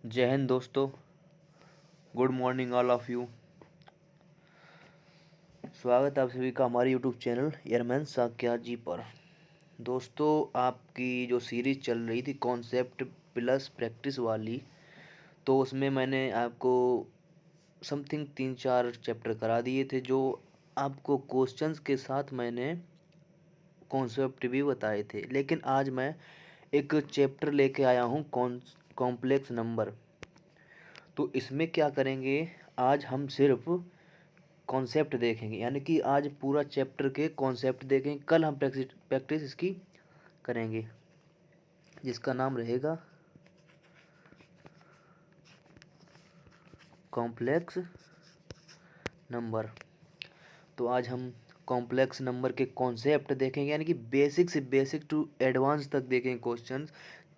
जय हिंद दोस्तों। Good morning all of you. स्वागत है आप सभी का हमारे यूट्यूब चैनल एयरमैन साक्या जी पर। दोस्तों, आपकी जो सीरीज़ चल रही थी कॉन्सेप्ट प्लस प्रैक्टिस वाली, तो उसमें मैंने आपको समथिंग 3-4 चैप्टर करा दिए थे, जो आपको क्वेश्चंस के साथ मैंने कॉन्सेप्ट भी बताए थे। लेकिन आज मैं एक चैप्टर लेके आया हूँ कॉम्प्लेक्स नंबर। तो इसमें क्या करेंगे, आज हम सिर्फ कॉन्सेप्ट देखेंगे, यानी कि आज पूरा चैप्टर के कॉन्सेप्ट देखेंगे। कल हम प्रैक्टिस इसकी करेंगे, जिसका नाम रहेगा कॉम्प्लेक्स नंबर। तो आज हम कॉम्प्लेक्स नंबर के कॉन्सेप्ट देखेंगे, यानी कि बेसिक से बेसिक टू एडवांस तक देखेंगे क्वेश्चंस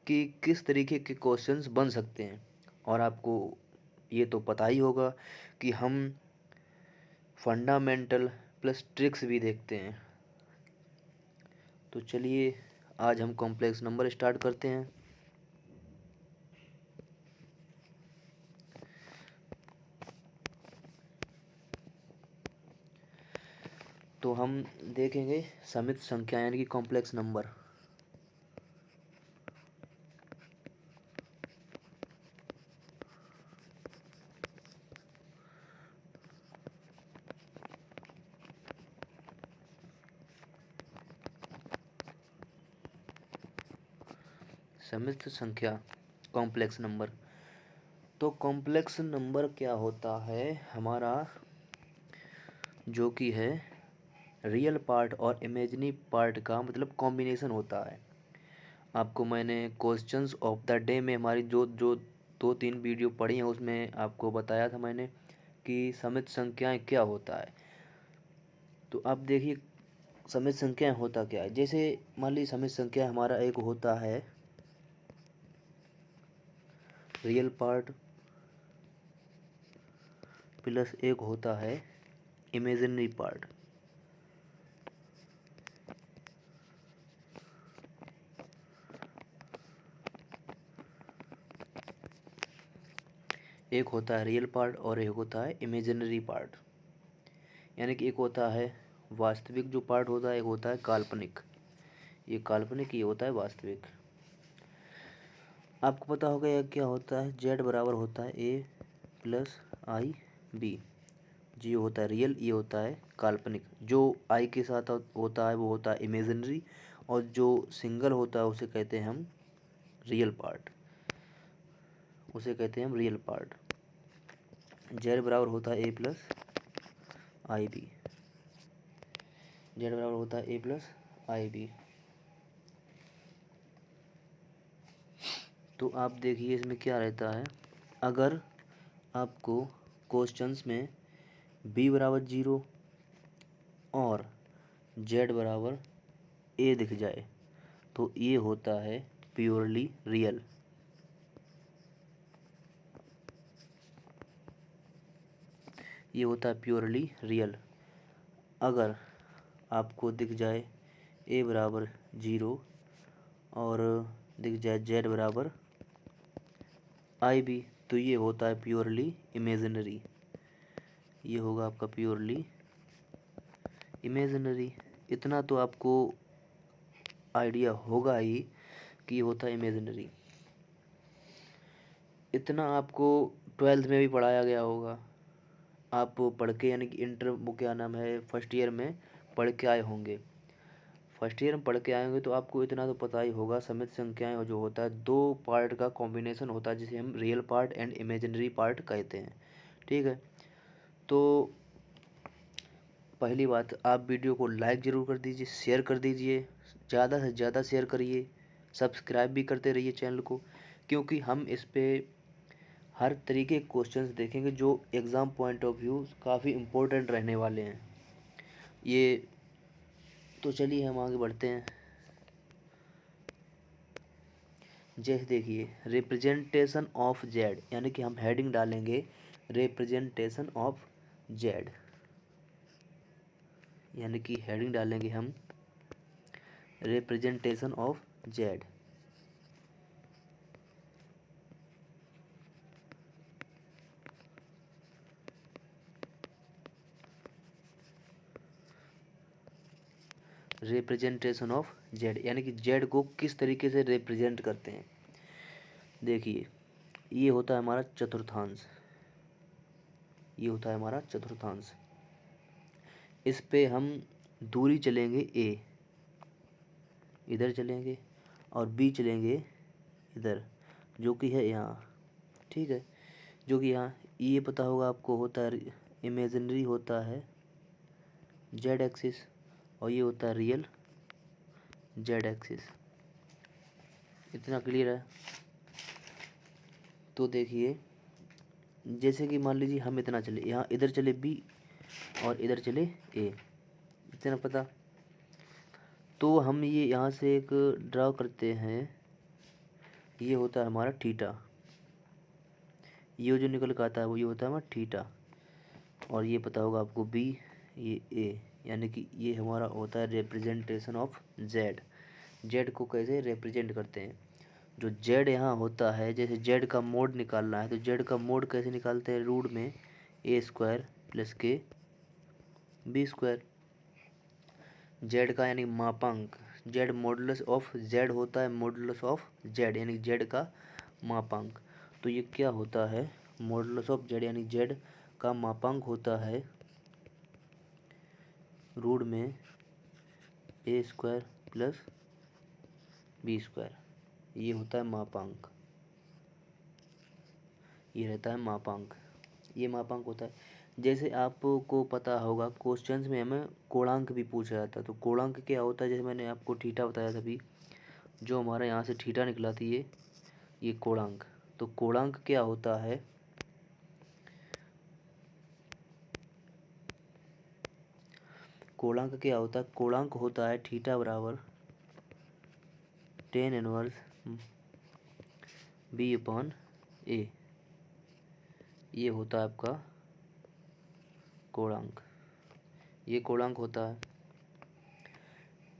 कि किस तरीके के क्वेश्चंस बन सकते हैं। और आपको ये तो पता ही होगा कि हम फंडामेंटल प्लस ट्रिक्स भी देखते हैं। तो चलिए आज हम कॉम्प्लेक्स नंबर स्टार्ट करते हैं। तो हम देखेंगे समित संख्या यानी कि कॉम्प्लेक्स नंबर। समित संख्या कॉम्प्लेक्स नंबर। तो कॉम्प्लेक्स नंबर क्या होता है, हमारा जो कि है रियल पार्ट और इमेजिनरी पार्ट का मतलब कॉम्बिनेशन होता है। आपको मैंने क्वेश्चंस ऑफ द डे में हमारी जो जो 2-3 वीडियो पढ़ी हैं उसमें आपको बताया था मैंने कि समित संख्याएं क्या होता है। तो आप देखिए समित संख्याएं होता क्या है। जैसे मान लीजिए समित संख्या हमारा एक होता है रियल पार्ट प्लस एक होता है इमेजिनरी पार्ट। एक होता है रियल पार्ट और एक होता है इमेजिनरी पार्ट। यानी कि एक होता है वास्तविक जो पार्ट होता है, एक होता है काल्पनिक। ये काल्पनिक, ये होता है वास्तविक। आपको पता होगा यह क्या होता है, जेड बराबर होता है ए प्लस आई बी। जी होता है रियल, ये होता है काल्पनिक। जो आई के साथ होता है वो होता है इमेजिनरी, और जो सिंगल होता है उसे कहते हैं हम रियल पार्ट। उसे कहते हैं हम रियल पार्ट। जेड बराबर होता है ए प्लस आई बी। जेड बराबर होता है ए प्लस आई बी। तो आप देखिए इसमें क्या रहता है, अगर आपको क्वेश्चंस में बी बराबर 0 और जेड बराबर ए दिख जाए तो ये होता है प्योरली रियल। ये होता है प्योरली रियल। अगर आपको दिख जाए ए बराबर 0 और दिख जाए जेड बराबर आई बी तो ये होता है प्योरली इमेजिनरी। ये होगा आपका प्योरली इमेजिनरी। इतना तो आपको आइडिया होगा ही कि ये होता है इमेजिनरी। इतना आपको 12th में भी पढ़ाया गया होगा। आप पढ़ के यानी कि इंटर वो क्या नाम है फर्स्ट ईयर में पढ़ के आए होंगे। फर्स्ट ईयर में पढ़ के आए होंगे तो आपको इतना तो पता ही होगा, समित संख्याएं जो होता है दो पार्ट का कॉम्बिनेशन होता है, जिसे हम real part and imaginary part कहते हैं। ठीक है, तो पहली बात, आप वीडियो को लाइक ज़रूर कर दीजिए, शेयर कर दीजिए, ज़्यादा से ज़्यादा शेयर करिए, सब्सक्राइब भी करते रहिए चैनल को, क्योंकि हम इस पे हर तरीके के क्वेश्चंस देखेंगे जो एग्ज़ाम पॉइंट ऑफ व्यू काफ़ी इम्पोर्टेंट रहने वाले हैं ये। तो चलिए हम आगे बढ़ते हैं। जैसे देखिए रिप्रेजेंटेशन ऑफ जेड, यानी कि हम हेडिंग डालेंगे रिप्रेजेंटेशन ऑफ जेड, यानी कि हेडिंग डालेंगे हम representation of Z. Representation of Z, यानी कि जेड को किस तरीके से रिप्रेजेंट करते हैं। देखिए ये होता है हमारा चतुर्थांश, ये होता है हमारा चतुर्थांश। इस पे हम दूरी चलेंगे ए, इधर चलेंगे, और बी चलेंगे इधर, जो कि है यहाँ, ठीक है। जो कि यहाँ ये पता होगा आपको, होता है इमेजिनरी होता है जेड एक्सिस, और ये होता है रियल जेड एक्सिस। इतना क्लियर है। तो देखिए जैसे कि मान लीजिए हम इतना चले, यहाँ इधर चले बी और इधर चले ए, इतना पता। तो हम ये यहाँ से एक ड्रा करते हैं, ये होता है हमारा थीटा, ये जो निकल कर आता है वो ये होता है हमारा थीटा। और ये पता होगा आपको बी, ये ए, यानी कि ये हमारा होता है रिप्रेजेंटेशन ऑफ जेड। जेड को कैसे रिप्रेजेंट करते हैं, जो जेड यहाँ होता है, जैसे जेड का मोड निकालना है तो जेड का मोड कैसे निकालते हैं, रूट में ए स्क्वायर प्लस के बी स्क्वायर। जेड का यानी मापांक, जेड मॉडुलस ऑफ जेड होता है मॉडुलस ऑफ जेड, यानी जेड का मापांक। तो ये क्या होता है, मॉडुलस ऑफ जेड यानी जेड का मापांक होता है रूट में ए स्क्वायर प्लस बी स्क्वायर, ये होता है मापांक, ये रहता है मापांक, ये मापांक होता है। जैसे आपको पता होगा क्वेश्चंस में हमें कोणांक भी पूछा जाता है, तो कोणांक क्या होता है, जैसे मैंने आपको थीटा बताया था अभी, जो हमारा यहाँ से थीटा निकला थी ये कोणांक। तो कोणांक क्या होता है, कोणांक क्या होता है, कोणांक होता है थीटा बराबर टेन इनवर्स बी अपॉन ए, ये होता है आपका कोणांक, ये कोणांक होता है,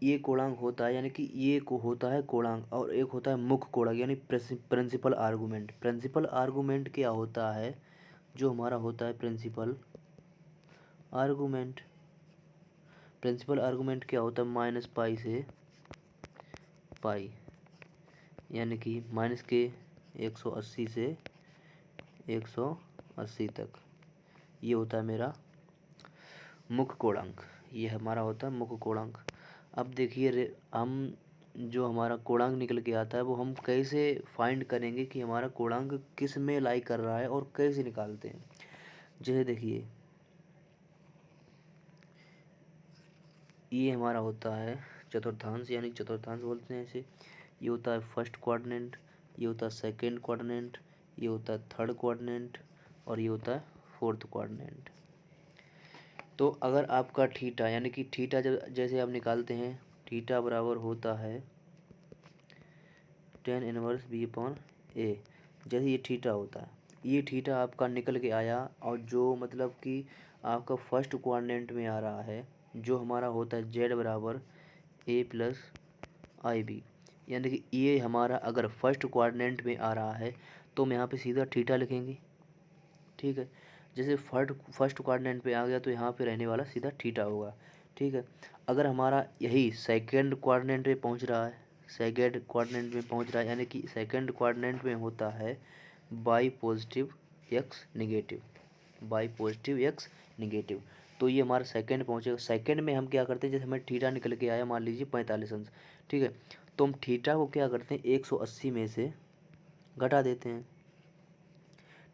ये कोणांक होता है, यानी कि ये को होता है कोणांक, और एक होता है मुख्य कोणांक यानी प्रिंसिपल आर्गूमेंट। प्रिंसिपल आर्गूमेंट क्या होता है, जो हमारा होता है प्रिंसिपल आर्गूमेंट। प्रिंसिपल आर्गूमेंट क्या होता है, माइनस पाई से पाई, यानी कि माइनस के 180 से 180 तक, ये होता है मेरा मुख्य कोणांक, ये हमारा होता है मुख्य कोणांक। अब देखिए हम जो हमारा कोणांक निकल के आता है वो हम कैसे फाइंड करेंगे कि हमारा कोणांक किस में लाई कर रहा है और कैसे निकालते हैं। जैसे देखिए ये हमारा होता है चतुर्थांश, यानी चतुर्थांश बोलते हैं इसे। ये होता है फर्स्ट क्वाड्रेंट, ये होता है सेकेंड क्वाड्रेंट, ये होता है थर्ड क्वाड्रेंट, और ये होता है फोर्थ क्वाड्रेंट। तो अगर आपका थीटा, यानी कि थीटा जब जैसे आप निकालते हैं, थीटा बराबर होता है टेन इनवर्स बी अपॉन ए, जैसे ये थीटा होता है, ये थीटा आपका निकल के आया, और जो मतलब कि आपका फर्स्ट क्वाड्रेंट में आ रहा है, जो हमारा होता है जेड बराबर ए प्लस आई बी, यानी कि ये हमारा अगर फर्स्ट क्वाड्रेंट में आ रहा है तो हम यहाँ पे सीधा थीटा लिखेंगे, ठीक है। जैसे फर्स्ट क्वाड्रेंट पे आ गया तो यहाँ पे रहने वाला सीधा थीटा होगा, ठीक है। अगर हमारा यही सेकंड क्वाड्रेंट पे पहुँच रहा है, सेकंड क्वाड्रेंट में पहुँच रहा है, यानी कि सेकंड क्वाड्रेंट में होता है by positive x negative, by positive x negative, तो ये हमारा सेकंड पहुँचेगा। सेकंड में हम क्या करते हैं, जैसे हमें थीटा निकल के आया मान लीजिए 45 अंश, ठीक है, तो हम थीटा को क्या करते हैं 180 में से घटा देते हैं,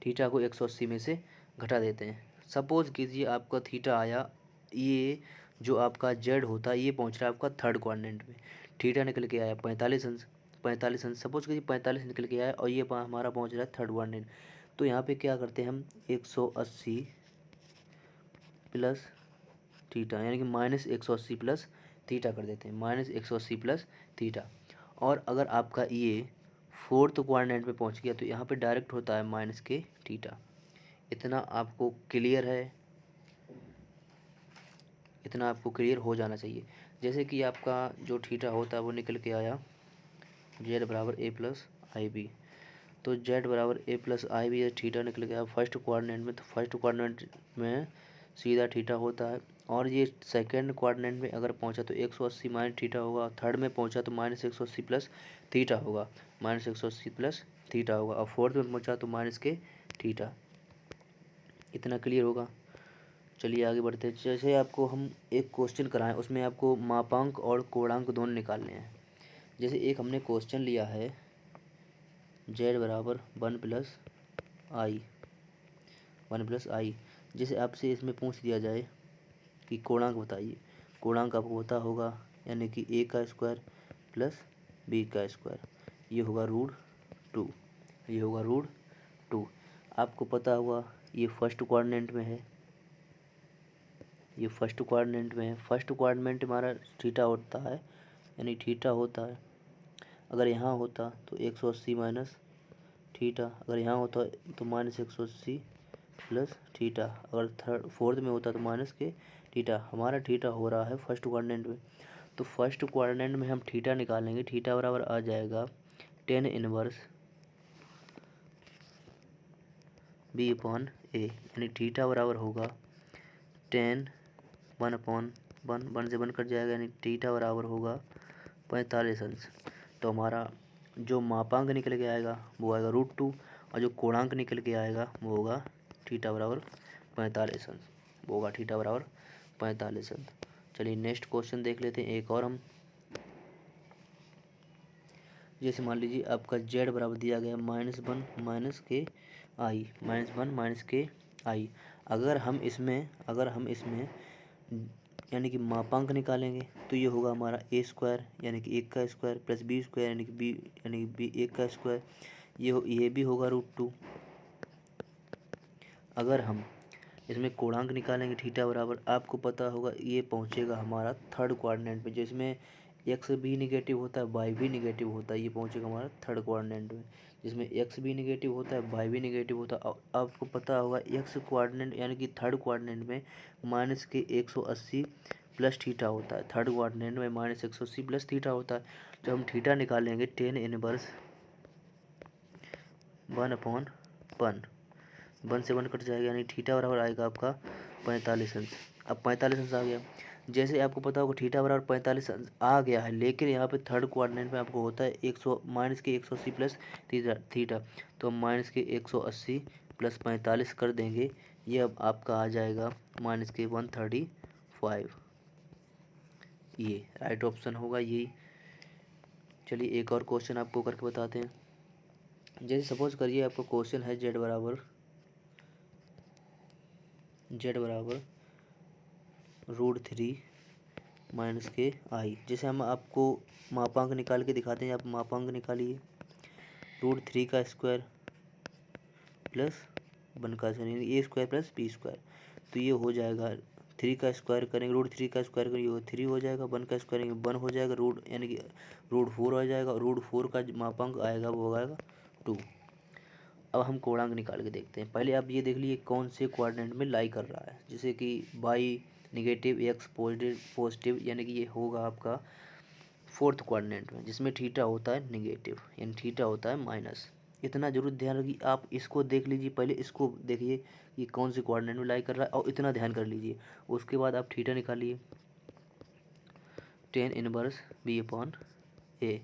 थीटा को 180 में से घटा देते हैं। सपोज कीजिए आपका थीटा आया, ये जो आपका जेड होता है ये पहुंच रहा है आपका थर्ड क्वाड्रेंट में, थीटा निकल के आया 45 अंश, 45 अंश सपोज कीजिए 45 निकल के आया, और ये हमारा पहुंच रहा है थर्ड क्वाड्रेंट। तो यहाँ पे क्या करते हैं हम 180 प्लस थीटा, यानी कि माइनस 180 प्लस थीटा कर देते हैं, माइनस 180 प्लस थीटा। और अगर आपका ये फोर्थ क्वाड्रेंट में पहुंच गया तो यहाँ पे डायरेक्ट होता है माइनस के थीटा। इतना आपको क्लियर है, इतना आपको क्लियर हो जाना चाहिए। जैसे कि आपका जो थीटा होता है वो निकल के आया जेड बराबर ए प्लस आई बी, तो जेड बराबर ए प्लस आई बी थीटा निकल गया फर्स्ट क्वाड्रेंट में, तो फर्स्ट क्वाड्रेंट में सीधा थीटा होता है, और ये सेकंड क्वाड्रेंट में अगर पहुंचा तो 180 माइनस थीटा होगा, थर्ड में पहुंचा तो माइनस 180 प्लस थीटा होगा, माइनस 180 प्लस थीटा होगा, और फोर्थ में पहुंचा तो माइनस के थीटा। इतना क्लियर होगा। चलिए आगे बढ़ते हैं। जैसे आपको हम एक क्वेश्चन कराएं, उसमें आपको मापांक और कोणांक दोनों निकालने हैं। जैसे एक हमने क्वेश्चन लिया है z बराबर 1 प्लस आई। जैसे आपसे इसमें पूछ दिया जाए कि कोणांक बताइए, कोणांक आपको पता होगा, यानी कि a का स्क्वायर प्लस b का स्क्वायर, ये होगा √2, ये होगा √2। आपको पता होगा ये फर्स्ट क्वाड्रेंट में है, ये फर्स्ट क्वाड्रेंट में है। फर्स्ट क्वाड्रेंट हमारा थीटा होता है, यानी थीटा होता है। अगर यहाँ होता तो 180 माइनस थीटा, अगर यहाँ होता तो माइनस 180 प्लस थीटा, अगर थर्ड फोर्थ में होता तो माइनस के थीटा। हमारा थीटा हो रहा है फर्स्ट क्वाड्रेंट में, तो फर्स्ट क्वाड्रेंट में हम थीटा निकालेंगे। थीटा बराबर आ जाएगा tan inverse b upon a, यानी थीटा बराबर होगा tan 1/1 से 1 कट जाएगा, यानी थीटा बराबर होगा 45 अंश। तो हमारा जो मापांक निकल के आएगा वो आएगा √2, और जो कोणांक निकल के आएगा वो होगा थीटा बराबर 45 अंश, वो होगा थीटा बराबर 45 अंश। चलिए नेक्स्ट क्वेश्चन देख लेते हैं एक और हम। जैसे मान लीजिए आपका z बराबर दिया गया -1 माइनस के आई, -1 माइनस के आई। अगर हम इसमें यानी कि मापांक निकालेंगे तो ये होगा हमारा a स्क्वायर, यानी कि 1 का स्क्वायर, प्लस b स्क्वायर, यानी कि b 1 का स्क्वायर, ये भी होगा √2। अगर हम इसमें कोणांक निकालेंगे थीटा बराबर, आपको पता होगा ये पहुंचेगा हमारा थर्ड क्वाड्रेंट में, जिसमें एक्स भी निगेटिव होता है, वाई भी निगेटिव होता है। ये पहुंचेगा हमारा थर्ड क्वाड्रेंट में, जिसमें एक्स भी निगेटिव होता है, वाई भी निगेटिव होता है। आपको पता होगा एक्स क्वाड्रेंट यानी कि थर्ड क्वाड्रेंट में माइनस के 180 प्लस थीटा होता है। थर्ड क्वाड्रेंट में माइनस 180 प्लस थीटा होता है। जब हम थीटा निकालेंगे tan इनवर्स 1/1 से 1 कट जाएगा, यानी थीटा बराबर आएगा आपका 45 अंश। अब 45 अंश आ गया। जैसे आपको पता होगा थीटा बराबर 45 अंश आ गया है, लेकिन यहाँ पे थर्ड क्वाड्रेंट में आपको होता है 100 माइनस के 180 प्लस थीटा। तो हम माइनस के 180 प्लस 45 कर देंगे, ये अब आपका आ जाएगा माइनस के 135। ये राइट ऑप्शन होगा यही। चलिए एक और क्वेश्चन आपको करके बताते हैं। जैसे सपोज करिए आपको क्वेश्चन है z बराबर √3 माइनस के आई। जैसे हम आपको मापांक निकाल के दिखाते हैं, आप मापांक निकालिए। √3 का स्क्वायर प्लस 1 का स्क्वायर, यानी a square plus b square, तो ये हो जाएगा 3 का स्क्वायर करेंगे, √3 का स्क्वायर करेंगे वो 3 हो जाएगा, 1 का स्क्वायर करेंगे 1 हो जाएगा, यानी कि √4 हो जाएगा, √4 का मापांक आएगा वो आएगा 2। अब हम कोणांक निकाल के देखते हैं। पहले आप ये देख लीजिए कौन से क्वाड्रेंट में लाई कर रहा है। जैसे कि वाई निगेटिव, एक्स पॉजिटिव, यानी कि ये होगा आपका फोर्थ क्वाड्रेंट में, जिसमें थीटा होता है निगेटिव, यानी थीटा होता है माइनस। इतना जरूर ध्यान रखिए, आप इसको देख लीजिए, पहले इसको देखिए कि कौन से क्वाड्रेंट में लाई कर रहा है, और इतना ध्यान कर लीजिए। उसके बाद आप थीटा निकालिए, tan inverse b upon a,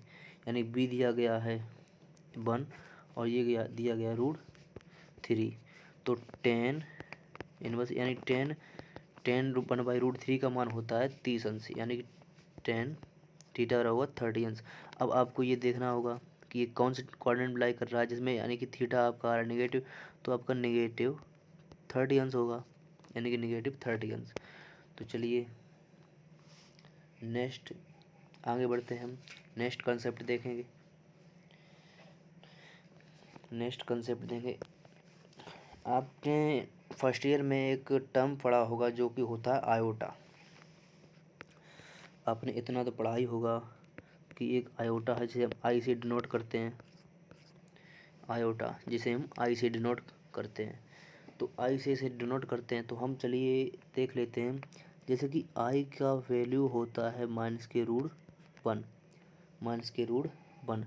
यानी b दिया गया है 1 और ये दिया गया √3। तो tan इनवर्स यानी tan 1/√3 का मान होता है 30 अंश, यानी कि tan थीटा होगा 30 अंश। अब आपको ये देखना होगा कि ये कौन से क्वाड्रेंट लाई कर रहा है, जिसमें यानी कि थीटा आपका आ रहा है निगेटिव, तो आपका निगेटिव 30 अंश होगा, यानी कि निगेटिव 30 अंश। तो चलिए नेक्स्ट आगे बढ़ते हैं हम, नेक्स्ट कंसेप्ट देखेंगे। नेक्स्ट कंसेप्ट देखेंगे, आपने फर्स्ट ईयर में एक टर्म पढ़ा होगा जो कि होता है आयोटा। आपने इतना तो पढ़ा ही होगा कि एक आयोटा है जिसे हम आई से डिनोट करते हैं, आयोटा जिसे हम आई से डिनोट करते हैं। तो आई से डिनोट करते हैं, तो हम चलिए देख लेते हैं। जैसे कि आई का वैल्यू होता है -√1, -√1,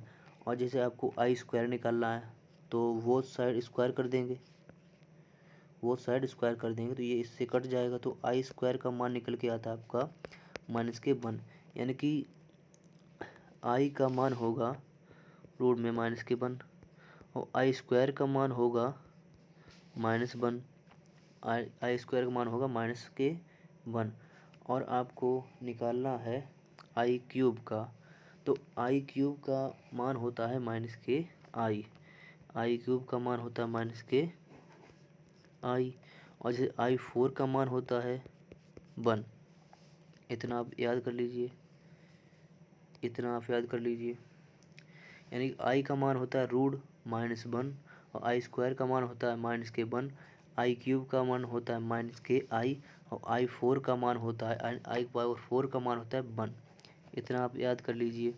और जैसे आपको आई स्क्वायर निकालना है तो वो साइड स्क्वायर कर देंगे, वो साइड स्क्वायर कर देंगे तो ये इससे कट जाएगा, तो आई स्क्वायर का मान निकल के आता है आपका -1, यानी कि आई का मान होगा रूट में -1 और आई स्क्वायर का मान होगा -1, आई स्क्वायर का मान होगा -1 और आपको निकालना है आई क्यूब का। तो आई क्यूब का मान होता है आई क्यूब का मान होता है -आई, और जैसे आई4 का मान होता है 1। इतना आप याद कर लीजिए, यानी आई का मान होता है रूट -1 और आई स्क्वायर का मान होता है -1, आई क्यूब का मान होता है -आई और आई4 का मान होता है आई4 का मान होता है 1। इतना आप याद कर लीजिए।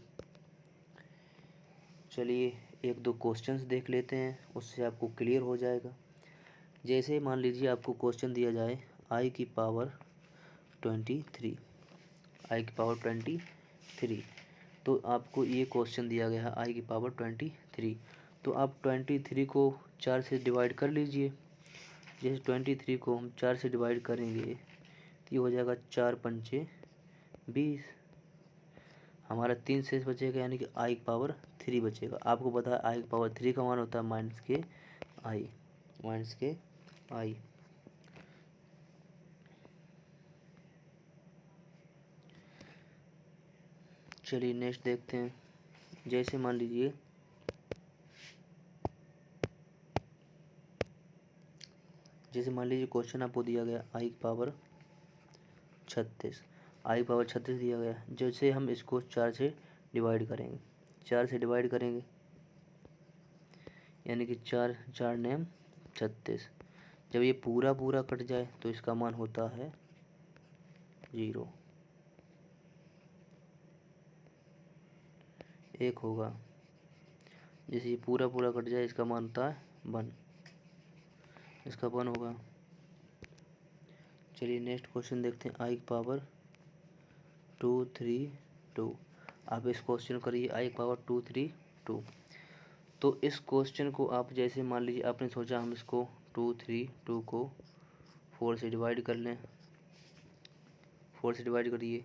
चलिए एक दो क्वेश्चंस देख लेते हैं, उससे आपको क्लियर हो जाएगा। जैसे मान लीजिए आपको क्वेश्चन दिया जाए आई की पावर 23, तो आपको ये क्वेश्चन दिया गया है आई की पावर 23, तो आप 23 को 4 से डिवाइड कर लीजिए। जैसे 23 को हम 4 से डिवाइड करेंगे तो ये हो जाएगा 4 पंचे 20, हमारा 3 शेष बचेगा, यानी कि आई की पावर 3 बचेगा। आपको पता है आई की पावर 3 का मान होता है -आई। चलिए नेक्स्ट देखते हैं। जैसे मान लीजिए क्वेश्चन आपको दिया गया आई की पावर 36 दिया गया। जैसे हम इसको 4 से डिवाइड करेंगे, यानी कि 4 4 नेम 36। जब ये पूरा कट जाए तो इसका मान होता है 0, 1 होगा। जैसे ये पूरा कट जाए इसका मान होता है 1, इसका 1 होगा। चलिए नेक्स्ट क्वेश्चन देखते हैं आई की पावर 232। आप इस क्वेश्चन करिए आई की पावर 232। तो इस क्वेश्चन को आप जैसे मान लीजिए आपने सोचा हम इसको 232 को 4 से डिवाइड कर लें, 4 से डिवाइड करिए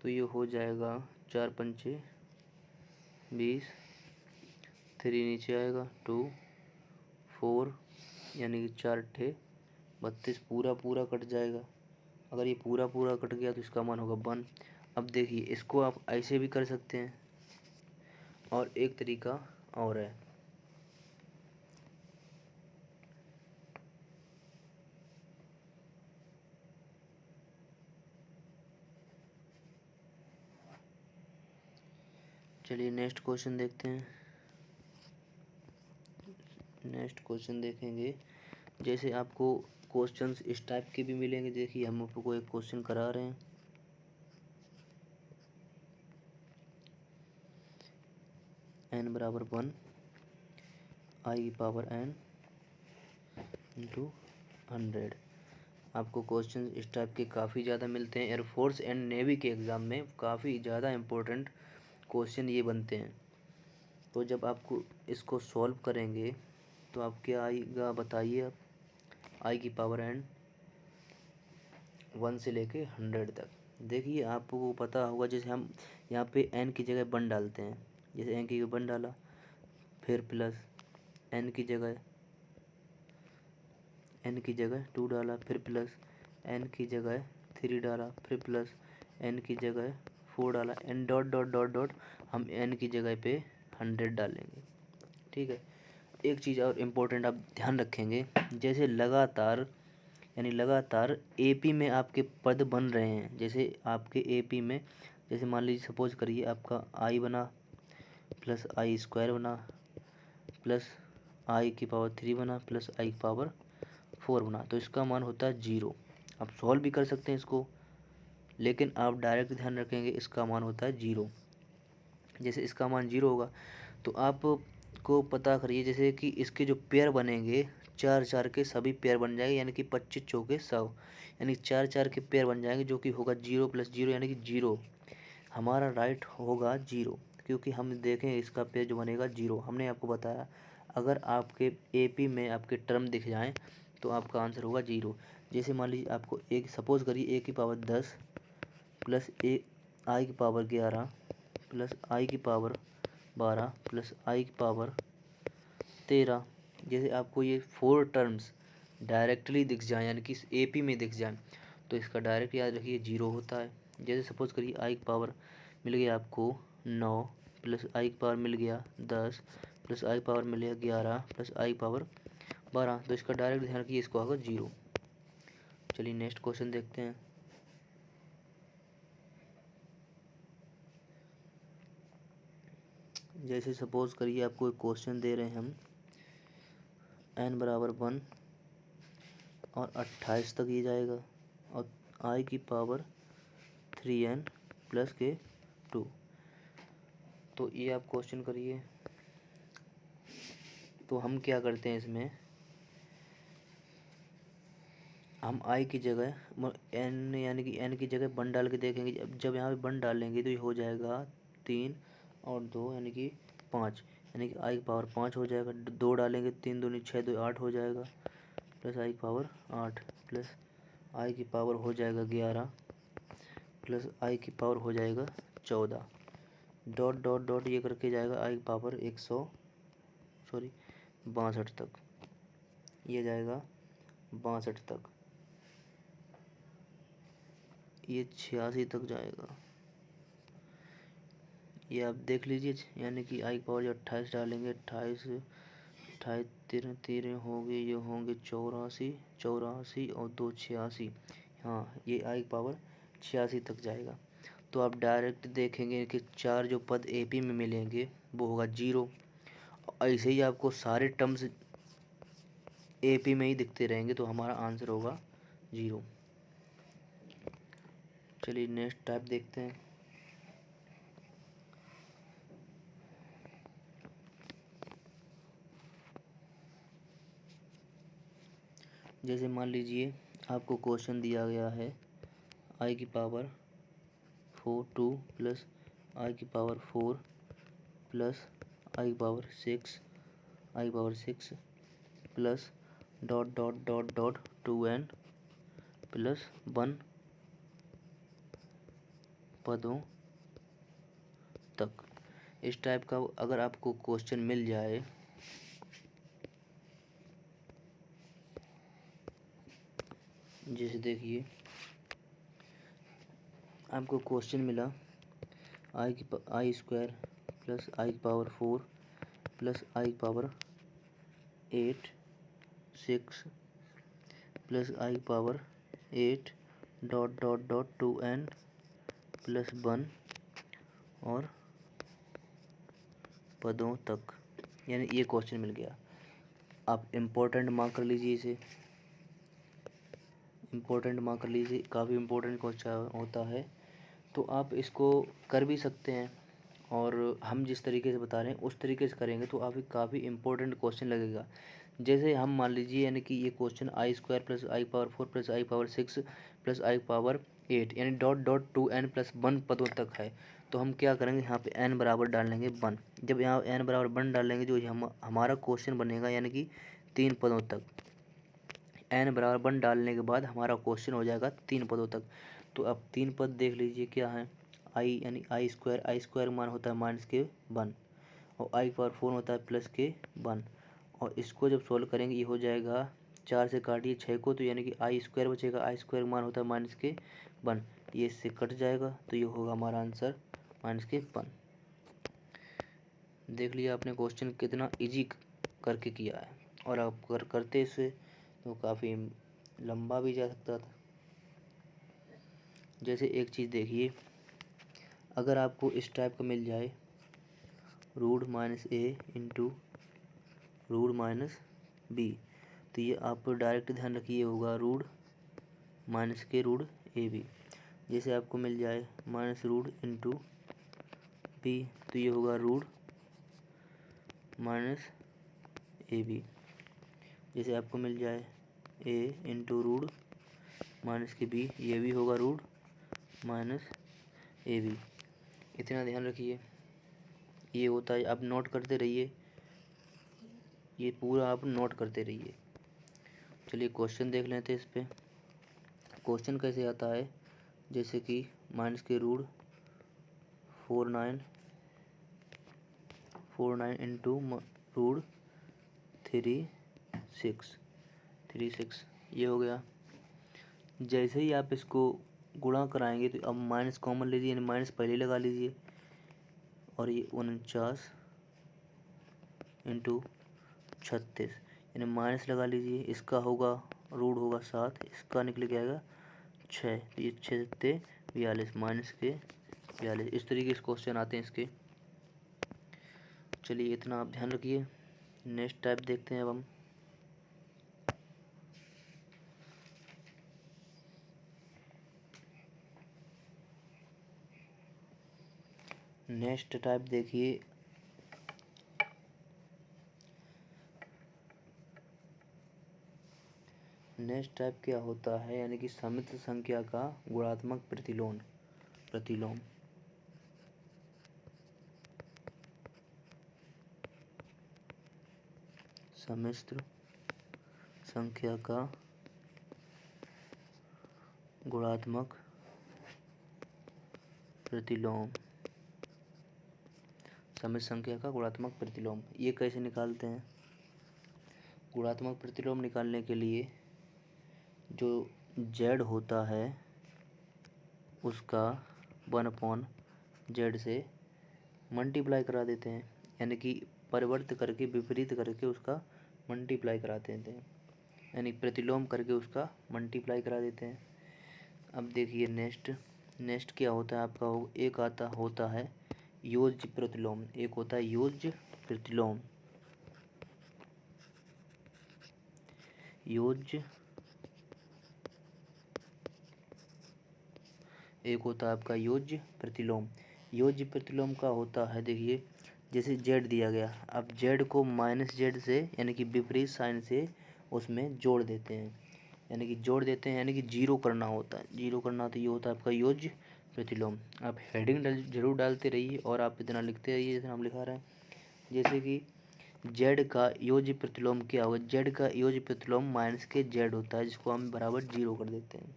तो ये हो जाएगा 4 पंचे 20, 3 नीचे आएगा 2 4, यानी कि 4 अट्ठे 32, पूरा कट जाएगा। अगर ये पूरा कट गया तो इसका मान होगा 1। अब देखिए इसको आप ऐसे भी कर सकते हैं और एक तरीका और है। चलिए नेक्स्ट क्वेश्चन देखते हैं। नेक्स्ट क्वेश्चन देखेंगे, जैसे आपको क्वेश्चंस इस टाइप के भी मिलेंगे। देखिए हम आपको एक क्वेश्चन करा रहे हैं, n बराबर 1 आई की पावर n इंटू 100। आपको क्वेश्चन इस टाइप के काफ़ी ज़्यादा मिलते हैं। एयरफोर्स एंड नेवी के एग्ज़ाम में काफ़ी ज़्यादा इम्पोर्टेंट क्वेश्चन ये बनते हैं। तो जब आपको इसको सॉल्व करेंगे तो आप क्या आएगा बताइए। आप आई की पावर n 1 से लेके 100 तक। देखिए आपको पता होगा, जैसे हम यहाँ पे n की जगह 1 डालते हैं, जैसे n की जगह 1 डाला, फिर प्लस n की जगह 2 डाला, फिर प्लस n की जगह 3 डाला, फिर प्लस n की जगह 4 डाला, n dot dot dot dot हम n की जगह पे 100 डालेंगे। ठीक है। एक चीज़ और इम्पोर्टेंट आप ध्यान रखेंगे, जैसे लगातार एपी में आपके पद बन रहे हैं। जैसे आपके एपी में, जैसे मान लीजिए सपोज करिए आपका आई बना प्लस आई स्क्वायर बना प्लस आई की पावर 3 बना प्लस आई की पावर 4 बना, तो इसका मान होता है 0। आप सॉल्व भी कर सकते हैं इसको, लेकिन आप डायरेक्ट ध्यान रखेंगे इसका मान होता है 0। जैसे इसका मान 0 होगा तो आप को पता करिए, जैसे कि इसके जो पेयर बनेंगे 4 4 के सभी पेयर बन जाएंगे, यानी कि 25 चौके 100, यानी 4 4 के पेयर बन जाएंगे, जो कि होगा 0 + 0 यानी कि 0। हमारा राइट होगा 0, क्योंकि हम देखें इसका पेयर जो बनेगा 0। हमने आपको बताया अगर आपके एपी में आपके टर्म दिख जाएं तो आपका आंसर होगा 0। जैसे मान लीजिए आपको एक सपोज़ करिए a⁻10 plus i⁻11 plus i⁻12 plus i⁻13। जैसे आपको ये 4 टर्म्स डायरेक्टली दिख जाए यानी कि AP में दिख जाए तो इसका डायरेक्ट याद रखिए 0 होता है। जैसे सपोज़ करिए i⁻ मिल गया आपको 9 प्लस i⁻ मिल गया 10 प्लस i⁻ मिल गया 11 प्लस i⁻12, तो इसका डायरेक्ट ध्यान रखिए इसको आगे 0। चलिए नेक्स्ट क्वेश्चन देखते हैं। जैसे सपोज करिए आपको एक क्वेश्चन दे रहे हैं हम n बराबर 1 और 28 तक ये जाएगा और i⁻3n प्लस के 2। तो ये आप क्वेश्चन करिए। तो हम क्या करते हैं इसमें, हम i की जगह n यानी कि n की जगह 1 डाल के देखेंगे। जब यहाँ पे 1 डालेंगे तो ये हो जाएगा 3 और 2 यानी कि 5, यानी कि i⁻5 हो जाएगा। 2 डालेंगे 3 दूनी 6 2 8 हो जाएगा प्लस i⁻8 प्लस i⁻ हो जाएगा 11 प्लस i⁻ हो जाएगा 14। डॉट डॉट डॉट ये करके जाएगा i⁻162 तक, ये जाएगा 62 तक, ये 86 तक जाएगा। ये आप देख लीजिए, यानी कि i⁻ जो 28 डालेंगे 28 13 13 होंगे, ये होंगे 84 84 और 2 86। हाँ, ये i⁻ 86 तक जाएगा। तो आप डायरेक्ट देखेंगे कि 4 जो पद AP में मिलेंगे वो होगा 0। ऐसे ही आपको सारे टर्म्स AP में ही दिखते रहेंगे तो हमारा आंसर होगा 0। चलिए नेक्स्ट टाइप देखते हैं। जैसे मान लीजिए आपको क्वेश्चन दिया गया है i⁻4 2 plus i⁻4 plus i⁻6 plus dot dot dot dot 2n plus 1 पदों तक। इस टाइप का अगर आपको क्वेश्चन मिल जाए, जैसे देखिए आपको क्वेश्चन मिला i² plus i⁻4 plus i⁻8 6 plus i⁻8 dot dot dot 2n plus 1 और पदों तक, यानी ये क्वेश्चन मिल गया। आप इम्पोर्टेंट मार्क कर लीजिए, इसे इम्पोर्टेंट मार्क कर लीजिए, काफ़ी इम्पोर्टेंट क्वेश्चन होता है। तो आप इसको कर भी सकते हैं और हम जिस तरीके से बता रहे हैं उस तरीके से करेंगे तो आपको काफ़ी इम्पोर्टेंट क्वेश्चन लगेगा। जैसे हम मान लीजिए यानी कि ये question i² plus i⁻4 plus i⁻6 plus i⁻8 यानी डॉट डॉट 2n प्लस 1 पदों तक है। तो हम क्या करेंगे, यहाँ पे n बराबर डालेंगे 1। जब यहाँ n बराबर 1 डालेंगे जो हमारा क्वेश्चन बनेगा यानी कि 3 पदों तक। n बराबर 1 डालने के बाद हमारा क्वेश्चन हो जाएगा 3 पदों तक। तो अब 3 पद देख लीजिए क्या है, i यानी i² मान होता है -1 और i⁻4 होता है +1 और इसको जब सोल्व करेंगे ये हो जाएगा 4 से काटिए 6 को, तो यानी कि i² बचेगा। i² मान होता है -1, ये इससे कट जाएगा तो ये होगा हमारा आंसर -1। देख लिया आपने क्वेश्चन कितना इजी करके किया है, और आप करते इसे तो काफ़ी लंबा भी जा सकता था। जैसे एक चीज़ देखिए, अगर आपको इस टाइप का मिल जाए √-a इंटू √-b, तो ये आप डायरेक्ट ध्यान रखिए होगा √-√ab। जैसे आपको मिल जाए -√ इंटू b, तो ये होगा √-ab। जैसे आपको मिल जाए a इंटू √-b, ये भी होगा √-ab। इतना ध्यान रखिए, ये होता है। आप नोट करते रहिए, ये पूरा आप नोट करते रहिए। चलिए क्वेश्चन देख लेते हैं इस पे। क्वेश्चन कैसे आता है, जैसे कि माइनस के रूट 49 इंटू रूट 36 ये हो गया। जैसे ही आप इसको गुणा कराएंगे तो अब माइनस कॉमन लीजिए, यानी माइनस पहले लगा लीजिए, और ये 49 इंटू 36 यानी माइनस लगा लीजिए, इसका होगा रूट होगा 7, इसका निकल के आएगा 6, तो ये 6 42 माइनस के 42। इस तरीके से क्वेश्चन आते हैं इसके। चलिए इतना आप ध्यान रखिए। नेक्स्ट टाइप देखते हैं अब हम। नेक्स्ट टाइप देखिए, नेक्स्ट टाइप क्या होता है, यानी कि समित संख्या का गुणात्मक प्रतिलोम। सम्मिश्र संख्या का गुणात्मक प्रतिलोम। सम्मिश्र संख्या का गुणात्मक प्रतिलोम ये कैसे निकालते हैं? गुणात्मक प्रतिलोम निकालने के लिए जो z होता है उसका 1/z से मल्टीप्लाई करा देते हैं, यानी कि परिवर्त करके विपरीत करके उसका मल्टीप्लाई करा देते हैं, यानी प्रतिलोम करके उसका मल्टीप्लाई करा देते हैं। अब देखिए नेक्स्ट क्या होता है आपका, एक होता है योज्य प्रतिलोम, एक होता है योज्य प्रतिलोम। एक होता है आपका योज्य प्रतिलोम। योज्य प्रतिलोम का होता है, देखिए जैसे z दिया गया, अब z को -z से यानी कि विपरीत साइन से उसमें जोड़ देते हैं, यानी कि जीरो करना होता है, तो ये होता है आपका योज्य प्रतिलोम। आप हेडिंग जरूर डालते रहिए और आप इतना लिखते रहिए जैसे हम लिखा रहे हैं। जैसे कि z का योज्य प्रतिलोम क्या होगा, z का योज्य प्रतिलोम माइनस के z होता है, जिसको हम बराबर 0 कर देते हैं।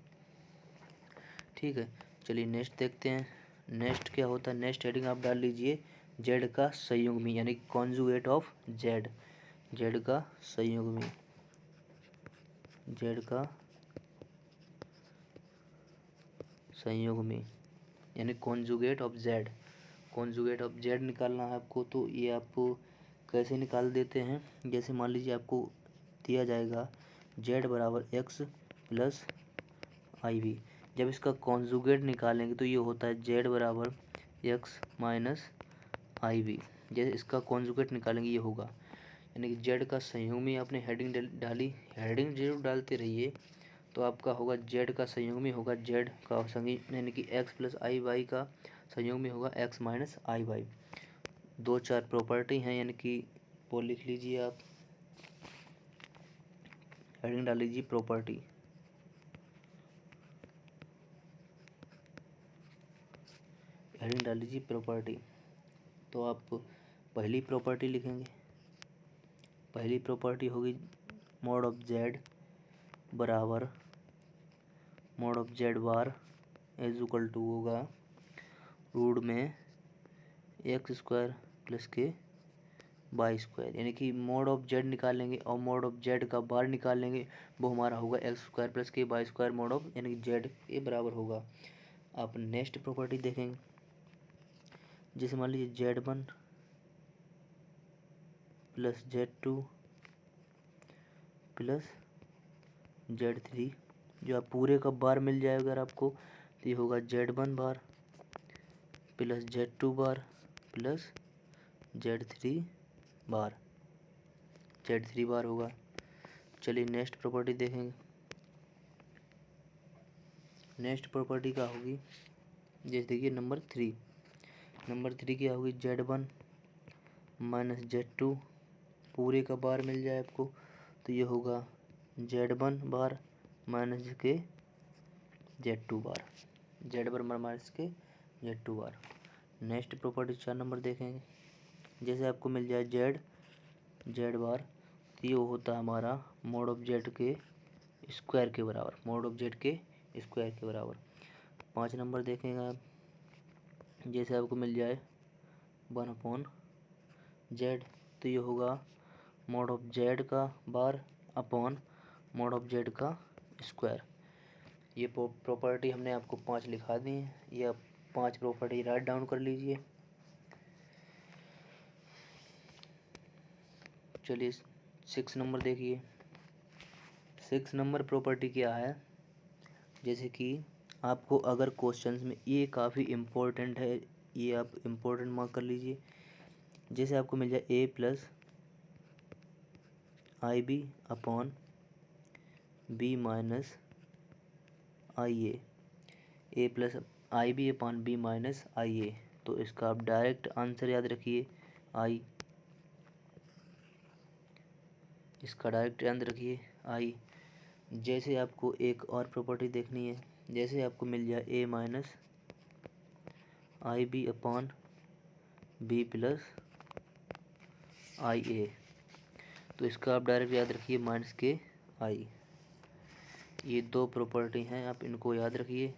ठीक है, चलिए नेक्स्ट देखते हैं। नेक्स्ट क्या होता है, नेक्स्ट हेडिंग आप डाल लीजिए z का संयुग्मी, यानी कॉन्जुगेट ऑफ z। z का संयुग्मी, यानी कॉन्जुगेट ऑफ z निकालना है आपको। तो ये आप कैसे निकाल देते हैं, जैसे मान लीजिए आपको दिया जाएगा z बराबर x प्लस आई वी। जब इसका कॉन्जुगेट निकालेंगे तो ये होता है z बराबर x माइनस आई वी। जैसे इसका कॉन्जुगेट निकालेंगे ये होगा, यानी कि z का संयुग्मी आपने हेडिंग डाली, हेडिंग जरूर डालते रहिए। तो आपका होगा z का संयुग्मी होगा z का यानी कि x प्लस आई वाई का संयुग्मी होगा x माइनस आई वाई। 2-4 प्रॉपर्टी हैं, यानी कि वो लिख लीजिए आप, हेडिंग डाल लीजिए प्रॉपर्टी। हेडिंग डाल लीजिए प्रॉपर्टी। तो आप पहली प्रॉपर्टी लिखेंगे, पहली प्रॉपर्टी होगी मॉड ऑफ z बराबर mod of z bar is equal to होगा रूट में x² प्लस के वाई स्क्वायर, यानी कि मॉड ऑफ z निकालेंगे और मॉड ऑफ z का बार निकालेंगे, वो हमारा होगा x² प्लस के वाई स्क्वायर मॉड ऑफ, यानी कि z के बराबर होगा। आप नेक्स्ट प्रॉपर्टी देखेंगे, जैसे मान लीजिए z1 plus z2 plus z3, जो आप पूरे का बार मिल जाएगा अगर आपको, तो ये होगा z1 बार प्लस z2 बार प्लस z3 बार होगा। चलिए नेक्स्ट प्रॉपर्टी देखेंगे। नेक्स्ट प्रॉपर्टी क्या होगी, जैसे देखिए नंबर 3 क्या होगी, z1 माइनस z2 पूरे का बार मिल जाए आपको, तो ये होगा z1 बार माइनस के z2 बार, z1 माइनस के z2 बार। नेक्स्ट प्रॉपर्टी 4 नंबर देखेंगे, जैसे आपको मिल जाए z बार, तो ये होता है हमारा मॉड ऑफ z के स्क्वायर के बराबर, मॉड ऑफ जेड के स्क्वायर के बराबर। 5 नंबर देखेंगे आप, जैसे आपको मिल जाए 1/z, तो ये होगा मॉड ऑफ जेड का bar upon mod of Z का स्क्वायर। ये प्रॉपर्टी हमने आपको 5 लिखा दी है, ये आप 5 प्रॉपर्टी राइट डाउन कर लीजिए। चलिए 6 नंबर देखिए। 6 नंबर प्रॉपर्टी क्या है, जैसे कि आपको अगर क्वेश्चंस में, ये काफ़ी इम्पोर्टेंट है, ये आप इम्पोर्टेंट मार्क कर लीजिए। जैसे आपको मिल जाए a plus i b upon b minus i a plus i b upon b minus i a, तो इसका आप डायरेक्ट आंसर याद रखिए आई, इसका डायरेक्ट याद रखिए आई। जैसे आपको एक और प्रॉपर्टी देखनी है, जैसे आपको मिल जाए ए minus I b upon B plus I a, तो इसका आप डायरेक्ट याद रखिए माइनस के आई। ये 2 प्रॉपर्टी हैं, आप इनको याद रखिए,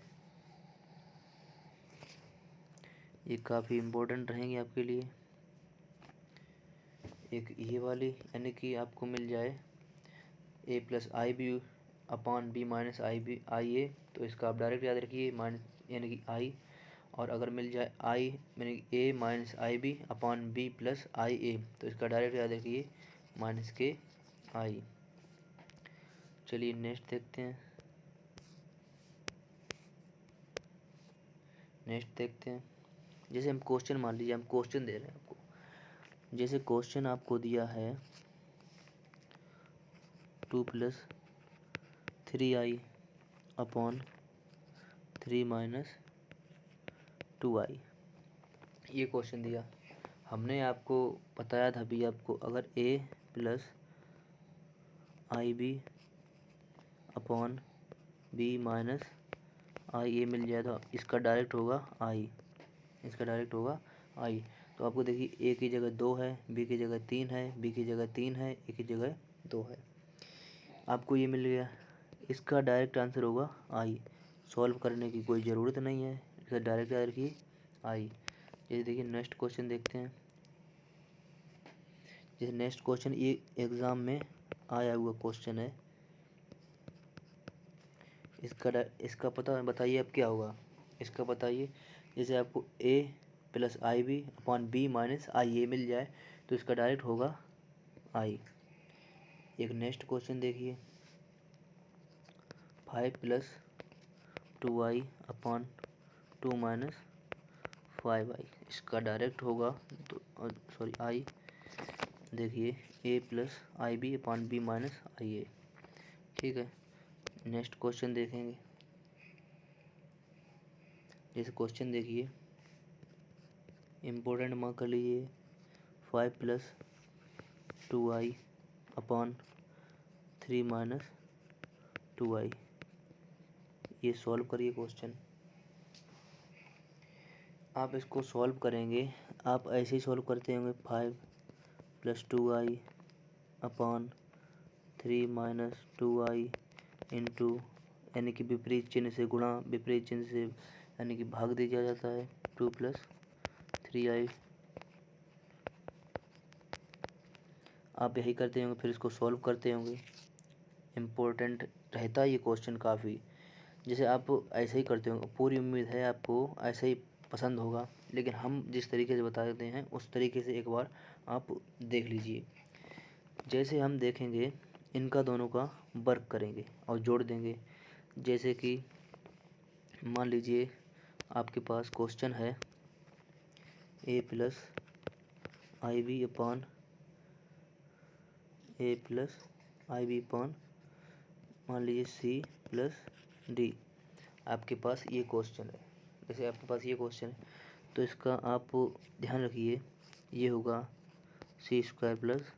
ये काफ़ी इम्पोर्टेंट रहेंगी आपके लिए। एक ये वाली, यानी कि आपको मिल जाए ए plus i b upon b minus i a, तो इसका आप डायरेक्ट याद रखिए माइनस यानी कि आई। और अगर मिल जाए आई यानी कि ए minus I b upon B plus I a, तो इसका डायरेक्ट याद रखिए माइनस के आई। चलिए नेक्स्ट देखते हैं, जैसे हम क्वेश्चन, मान लीजिए हम क्वेश्चन दे रहे हैं आपको, जैसे क्वेश्चन आपको दिया है 2 plus 3i upon 3 minus 2i, ये क्वेश्चन दिया। हमने आपको बताया था अभी आपको, अगर a plus i b upon b minus i a मिल जाए, तो इसका डायरेक्ट होगा आई, इसका डायरेक्ट होगा आई। तो आपको देखिए a की जगह 2 है, b की जगह 3 है, b की जगह 3 है, a की जगह 2 है, आपको ये मिल गया, इसका डायरेक्ट आंसर होगा आई। सॉल्व करने की कोई ज़रूरत नहीं है, इसका डायरेक्ट याद रखिए आई। जैसे देखिए नेक्स्ट क्वेश्चन देखते हैं, जैसे नेक्स्ट क्वेश्चन ये एग्ज़ाम में आया हुआ क्वेश्चन है, इसका पता बताइए अब क्या होगा, इसका बताइए। जैसे आपको a plus i b upon b minus i a मिल जाए, तो इसका डायरेक्ट होगा आई। एक नेक्स्ट क्वेश्चन देखिए, 5 plus 2i upon 2 minus 5i, इसका डायरेक्ट होगा तो सॉरी आई। देखिए a plus i b upon b minus i a, ठीक है। नेक्स्ट क्वेश्चन देखेंगे, जैसे क्वेश्चन देखिए इम्पोर्टेंट मार्क कर लीजिए, 5 plus 2i upon 3 minus 2i, ये सॉल्व करिए क्वेश्चन। आप इसको सॉल्व करेंगे, आप ऐसे ही सॉल्व करते होंगे, 5 plus 2i upon 3 minus 2i into, यानी कि विपरीत चिन्ह से गुणा, विपरीत चिन्ह से यानी कि भाग दिया जाता है, 2 प्लस 3i। आप यही करते होंगे, फिर इसको सॉल्व करते होंगे। इम्पोर्टेंट रहता है ये क्वेश्चन काफ़ी, जैसे आप ऐसे ही करते होंगे, पूरी उम्मीद है आपको ऐसे ही पसंद होगा, लेकिन हम जिस तरीके से बताते हैं उस तरीके से एक बार आप देख लीजिए। जैसे हम देखेंगे, इनका दोनों का वर्क करेंगे और जोड़ देंगे। जैसे कि मान लीजिए आपके पास क्वेश्चन है a plus i b upon a plus i b upon मान लीजिए सी प्लस डी, आपके पास ये क्वेश्चन है। जैसे आपके पास ये क्वेश्चन है, तो इसका आप ध्यान रखिए, ये होगा c square plus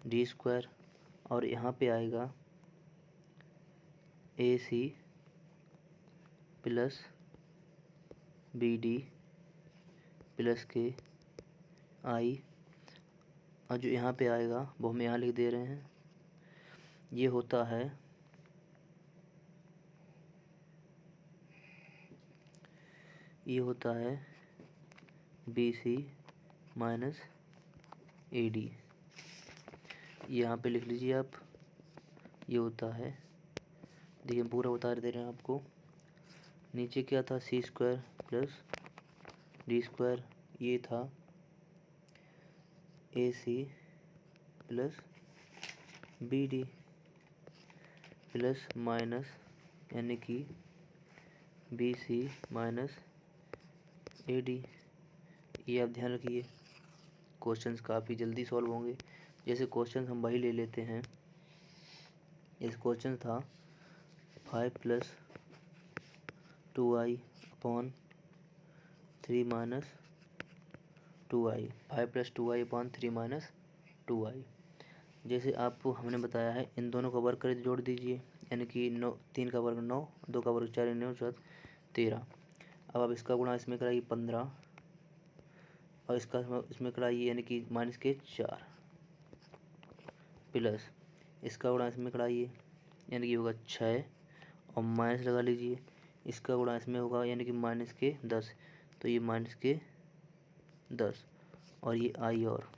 d square, और यहाँ पे आएगा a c plus b d plus के आई, और जो यहाँ पे आएगा वो हम यहाँ लिख दे रहे हैं, ये होता है ये होता है b c minus a d. यहाँ पे लिख लीजिए आप, ये होता है, देखिए पूरा बता दे रहे हैं आपको। नीचे क्या था, c square plus d square, ये था a c plus b d plus minus यानी कि b c minus a d. ये आप ध्यान रखिए, क्वेश्चंस काफ़ी जल्दी सॉल्व होंगे। जैसे क्वेश्चंस हम वही ले लेते हैं। इस क्वेश्चन था 5 + 2i upon 3 minus 2i, 5 + 2i upon 3 minus 2i। जैसे आपको हमने बताया है, इन दोनों का वर्ग करके जोड़ दीजिए, यानी कि 9, 3 का वर्ग 9, 2 का वर्ग 4, 9 4 13। अब आप इसका गुणा इसमें कराइए 15, और इसका इसमें कराइए यानी कि माइनस के 4, प्लस इसका गुणा इसमें कराइए यानी कि होगा 6, और माइनस लगा लीजिए, इसका गुणा इसमें होगा यानी कि माइनस के 10, तो ये माइनस के 10, और ये आई, और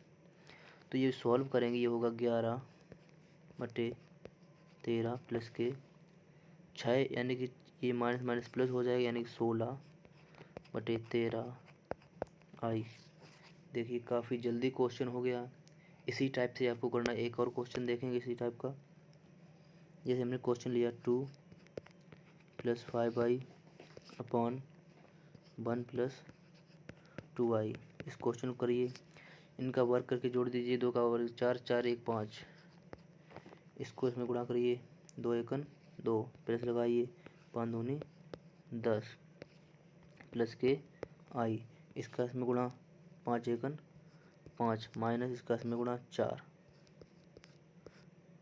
तो ये सॉल्व करेंगे, ये होगा 11/13 प्लस के 6, यानी कि ये माइनस माइनस प्लस हो जाएगा, यानी कि 16/13 आई। देखिए काफ़ी जल्दी क्वेश्चन हो गया। इसी टाइप से आपको करना। एक और क्वेश्चन देखेंगे इसी टाइप का। जैसे हमने क्वेश्चन लिया 2 + 5i अपॉन 1 + 2i। इस क्वेश्चन को करिए, इनका वर्ग करके जोड़ दीजिए, 2 का वर्ग 4, 4 1 5, इसको इसमें गुणा करिए, 2 1 2, प्लस लगाइए 5 दूनी 10, प्लस के आई, इसका इसमें गुणा 5 1 5, माइनस इसका इसमें गुणा 4,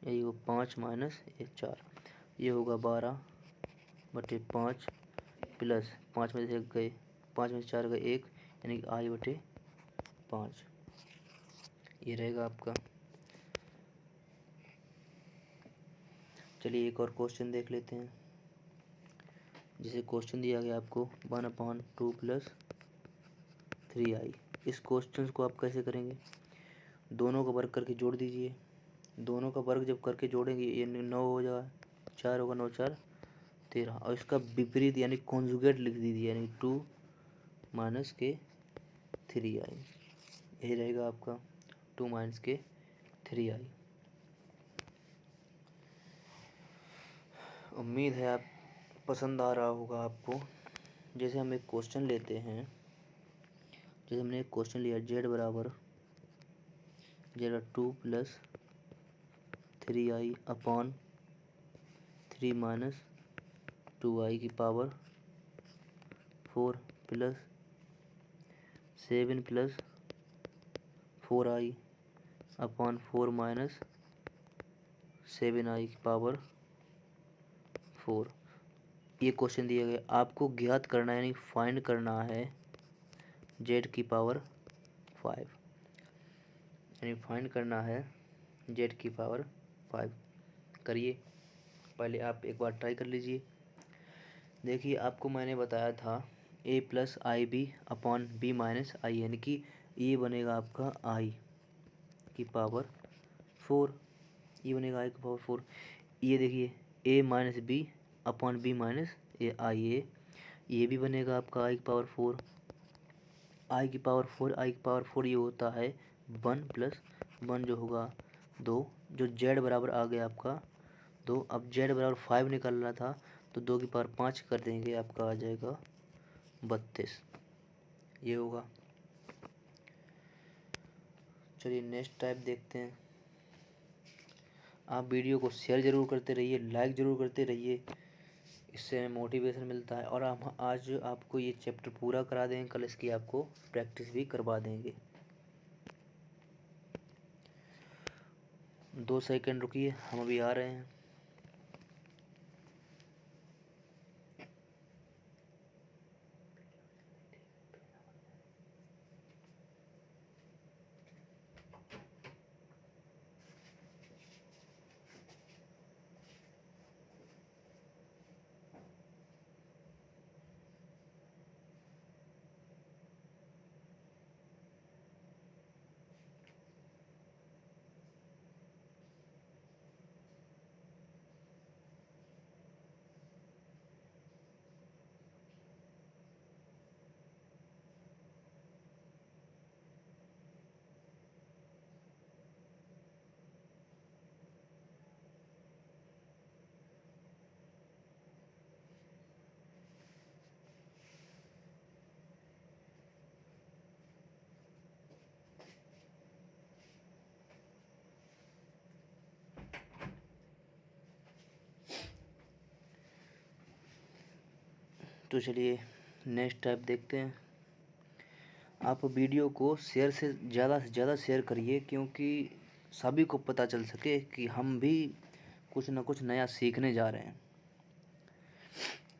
यही हो 5 माइनस 4, ये होगा 12/5 प्लस 5 में से 1 गए, 5 में से 4 गए 1, यानी कि i/5। ये रहेगा आपका। चलिए एक और क्वेश्चन देख लेते हैं। जैसे क्वेश्चन दिया गया आपको 1/2 + 3i। इस क्वेश्चन को आप कैसे करेंगे, दोनों का वर्ग करके जोड़ दीजिए। दोनों का वर्ग जब करके जोड़ेंगे ये 9 हो जाएगा, 4 होगा 9 4 13, और इसका विपरीत यानी कॉन्जुगेट लिख दीजिए, यानी 2 माइनस के 3i। यही रहेगा आपका 2 माइनस के 3i। उम्मीद है आप पसंद आ रहा होगा आपको। जैसे हम एक क्वेश्चन लेते हैं, जैसे हमने एक क्वेश्चन लिया z बराबर 2 + 3i अपॉन 3 माइनस 2i की power 4 plus 7 + 4i upon 4 minus 7i की पावर 4। ये क्वेश्चन दिया गया, आपको ज्ञात करना है यानी फाइंड करना है z की पावर 5, यानी फाइंड करना है z की पावर 5। करिए, पहले आप एक बार ट्राई कर लीजिए। देखिए आपको मैंने बताया था a + ib upon b minus i, यानी कि ये बनेगा आपका i की पावर 4, ये बनेगा i की पावर 4। ये देखिए a minus b upon b minus ये आई, ये भी बनेगा आपका i की पावर 4, i की पावर 4, i की पावर 4 ये होता है 1 + 1 जो होगा 2, जो z बराबर आ गया आपका 2। अब z बराबर 5 निकालना था, तो 2 की पावर 5 कर देंगे, आपका आ जाएगा 32, ये होगा। चलिए नेक्स्ट टाइप देखते हैं। आप वीडियो को शेयर ज़रूर करते रहिए, लाइक ज़रूर करते रहिए, इससे मोटिवेशन मिलता है। और हम आज आपको ये चैप्टर पूरा करा देंगे, कल इसकी आपको प्रैक्टिस भी करवा देंगे। 2 सेकंड रुकिए, हम अभी आ रहे हैं। तो चलिए नेक्स्ट टाइप देखते हैं। आप वीडियो को शेयर से ज़्यादा शेयर करिए, क्योंकि सभी को पता चल सके कि हम भी कुछ ना कुछ नया सीखने जा रहे हैं।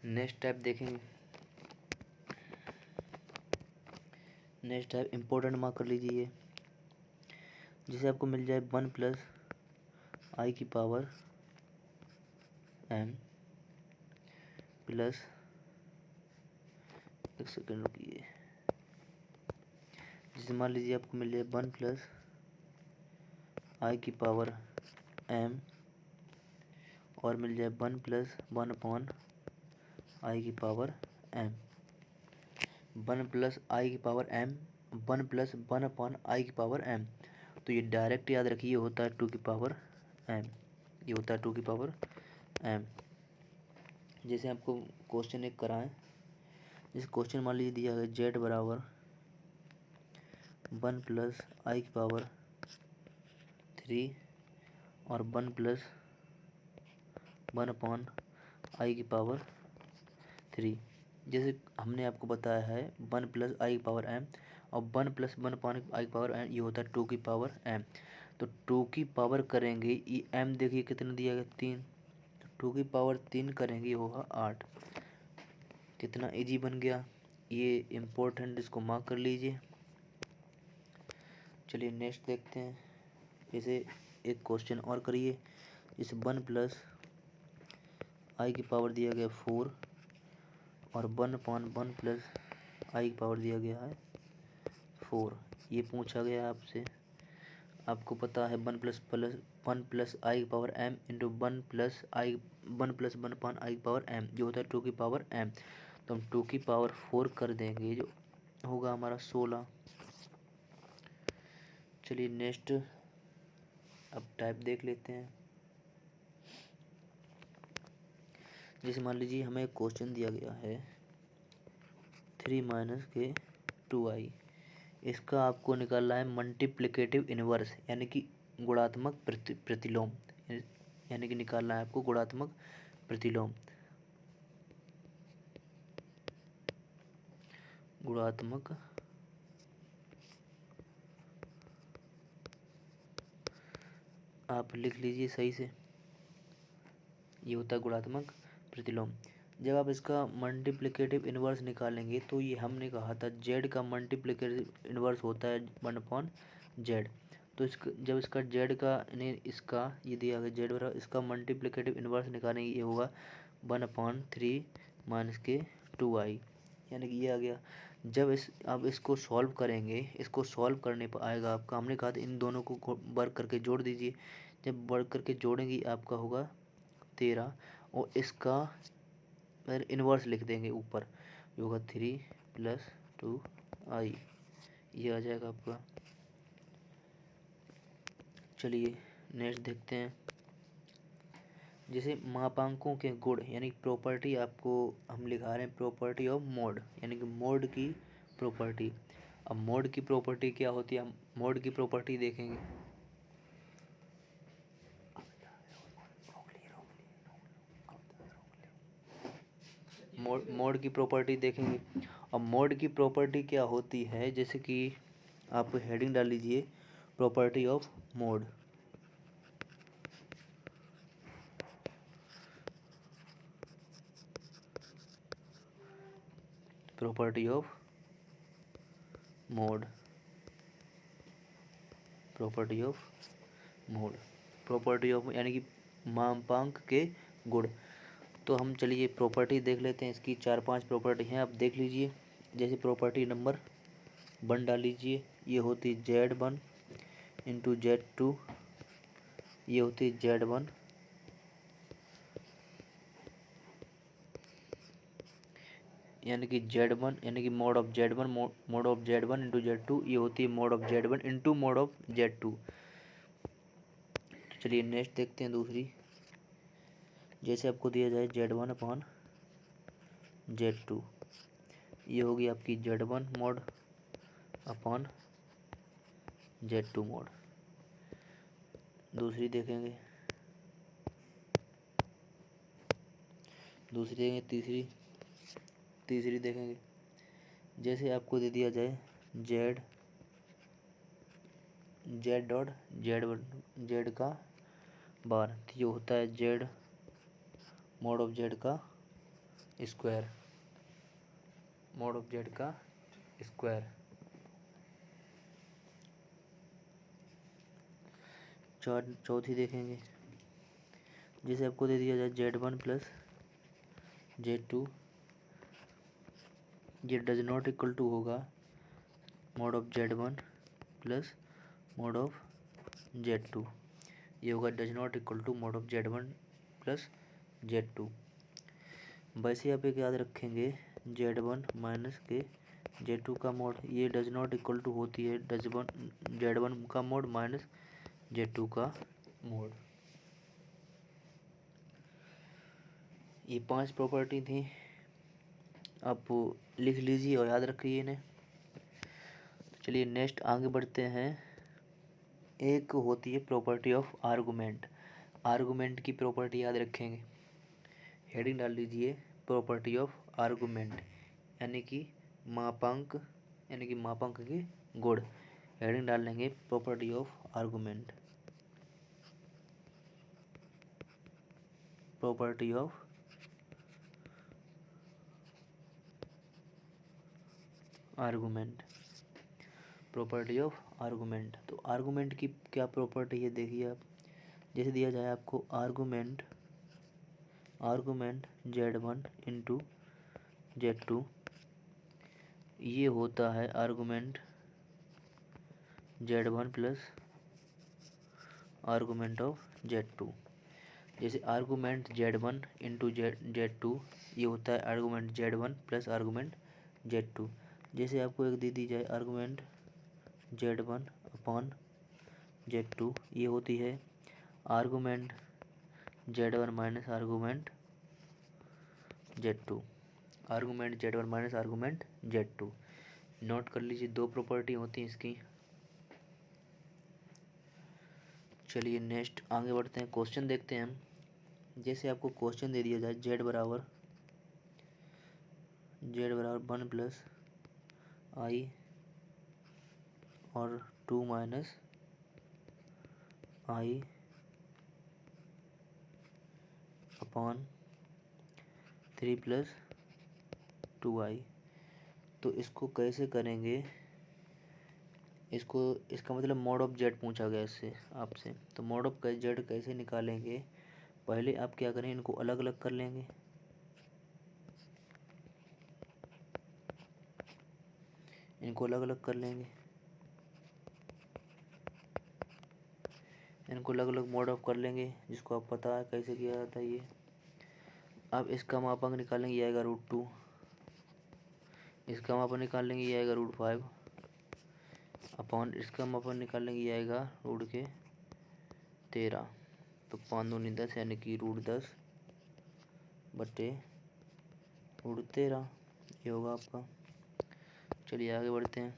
नेक्स्ट टाइप देखेंगे। नेक्स्ट टाइप इम्पोर्टेंट मार्क कर लीजिए, जिसे आपको मिल जाए 1 प्लस आई की पावर m प्लस, एक सेकेंड रुकिए, जिसे मान लीजिए आपको मिल जाए 1 प्लस आई की पावर m और मिल जाए 1 प्लस 1 अपॉन आई की पावर m। 1 प्लस आई की power m, 1 plus 1 upon I की पावर m। तो ये डायरेक्ट याद रखिए, होता है 2 की पावर m। ये होता है 2 की पावर m। जैसे आपको क्वेश्चन एक कराएं, जैसे क्वेश्चन मान लीजिए दिया गया z बराबर 1 प्लस आई की पावर 3 और 1 प्लस 1 अपॉन आई की पावर 3। जैसे हमने आपको बताया है 1 प्लस आई की पावर m और 1 प्लस 1 अपॉन आई की पावर m, ये होता है 2 की पावर m। तो 2 की पावर करेंगे, ये m देखिए कितना दिया गया 3, तो 2 की पावर 3 करेंगे, ये होगा 8। कितना इजी बन गया, ये इम्पोर्टेंट, इसको मार्क कर लीजिए। चलिए नेक्स्ट देखते हैं। जैसे एक क्वेश्चन और करिए, जैसे 1 प्लस आई की पावर दिया गया 4 और 1 अपॉन 1 प्लस आई की पावर दिया गया है 4। ये पूछा गया है आपसे, आपको पता है 1 प्लस आई की power m into 1 plus 1 upon I की पावर m, जो होता है 2 की पावर m। तो हम 2 की पावर 4 कर देंगे, जो होगा हमारा 16। चलिए नेक्स्ट अब टाइप देख लेते हैं। जैसे मान लीजिए हमें क्वेश्चन दिया गया है 3 माइनस के 2i। इसका आपको निकालना है मल्टीप्लिकेटिव इनवर्स, यानी कि गुणात्मक प्रतिलोम, यानी कि निकालना है आपको गुणात्मक प्रतिलोम। गुणात्मक आप लिख लीजिए सही से, ये होता है गुणात्मक प्रतिलोम। जब आप इसका मल्टीप्लिकेटिव इनवर्स निकालेंगे, तो ये हमने कहा था z का मल्टीप्लिकेटिव इनवर्स होता है 1/z। तो इसका जब इसका z का यानी इसका ये दिया गया z बराबर, इसका मल्टीप्लिकेटिव इनवर्स निकालेंगे, ये होगा 1/3 माइनस के 2i, यानी कि ये आ गया। जब अब इसको सॉल्व करेंगे, इसको सॉल्व करने पर आएगा आपका, हमने कहा था इन दोनों को वर्क करके जोड़ दीजिए। जब वर्क करके जोड़ेंगे आपका होगा 13, और इसका इनवर्स लिख देंगे ऊपर, ये होगा 3 प्लस 2i, ये आ जाएगा आपका। चलिए नेक्स्ट देखते हैं। जैसे मापांकों के गुण यानी प्रॉपर्टी, आपको हम लिखा रहे हैं प्रॉपर्टी ऑफ मोड, यानी कि मोड की प्रॉपर्टी। अब मोड की प्रॉपर्टी क्या होती है, हम मोड की प्रॉपर्टी देखेंगे। मोड की प्रॉपर्टी देखेंगे। अब मोड की प्रॉपर्टी क्या होती है, जैसे कि आप हेडिंग डाल लीजिए property of mode. Property of mode, property of mode, property of यानी कि मापांक के गुण। तो हम चलिए प्रॉपर्टी देख लेते हैं, इसकी 4-5 प्रॉपर्टी हैं, आप देख लीजिए। जैसे प्रॉपर्टी नंबर 1 डाल लीजिए, ये होती Z1 इंटू Z2, ये होती Z1 यानी कि Z1 यानी कि mode of Z1 mode of Z1 into Z2, ये होती है mode of Z1 into mode of Z2। चलिए नेक्स्ट देखते हैं दूसरी। जैसे आपको दिया जाए Z1 अपॉन Z2, ये होगी आपकी Z1 mode upon Z2 mode. दूसरी देखेंगे, तीसरी तीसरी देखेंगे, जैसे आपको दे दिया जाए जेड डॉट जेड का बार, तो ये होता है जेड मॉड ऑफ जेड का स्क्वायर, मॉड ऑफ जेड का स्क्वायर। चौथी देखेंगे, जैसे आपको दे दिया जाए Z1 प्लस Z2, ये डज नॉट इक्वल टू होगा mod of Z1 plus mod of Z2, ये होगा does not equal to mod of Z1 plus Z2। वैसे आप एक याद रखेंगे Z1 माइनस के Z2 का मोड, ये डज नॉट इक्वल टू होती है Z1 का मोड माइनस Z2 का मोड। ये 5 प्रॉपर्टी थी, आप लिख लीजिए और याद रखिए इन्हें। तो चलिए नेक्स्ट आगे बढ़ते हैं। एक होती है प्रॉपर्टी ऑफ आर्गुमेंट, आर्गुमेंट की प्रॉपर्टी याद रखेंगे। हेडिंग डाल लीजिए प्रॉपर्टी ऑफ आर्गुमेंट, यानी कि मापांक, यानी कि मापांक के गुण। हेडिंग डाल लेंगे property of argument, property of argument, property of argument. तो आर्गुमेंट की क्या प्रॉपर्टी है देखिए आप, जैसे दिया जाए आपको आर्गुमेंट Z1 इंटू Z2, ये होता है argument Z1 plus argument of Z2। जैसे आर्गुमेंट Z1 इंटू Z2, ये होता है argument Z1 plus argument Z2। जैसे आपको एक दे दी जाए आर्गुमेंट Z1 अपॉन Z2, ये होती है argument Z1 minus argument Z2, argument Z1 minus argument Z2। Note कर लीजिए, दो प्रॉपर्टी होती हैं इसकी। चलिए नेक्स्ट आगे बढ़ते हैं, क्वेश्चन देखते हैं हम। जैसे आपको क्वेश्चन दे दिया जाए Z बराबर 1 प्लस I और 2 minus I upon 3 plus 2I, तो इसको कैसे करेंगे, इसका मतलब मॉड ऑफ जेड पूछा गया इससे आपसे। तो मॉड ऑफ जेड कैसे निकालेंगे, पहले आप क्या करें, इनको अलग अलग कर लेंगे। इनको अलग अलग कर लेंगे, इनको अलग अलग मॉड ऑफ कर लेंगे, जिसको आप पता है कैसे किया जाता है ये। अब इसका मापांक निकालेंगे, ये आएगा √2, इसका मापांक निकालेंगे, ये आएगा √5 अपॉन इसका मापांक निकालेंगे, ये आएगा √13। तो 5 दूनी 10, यानी कि √10 बटे √13, ये होगा आपका। चलिए आगे बढ़ते हैं।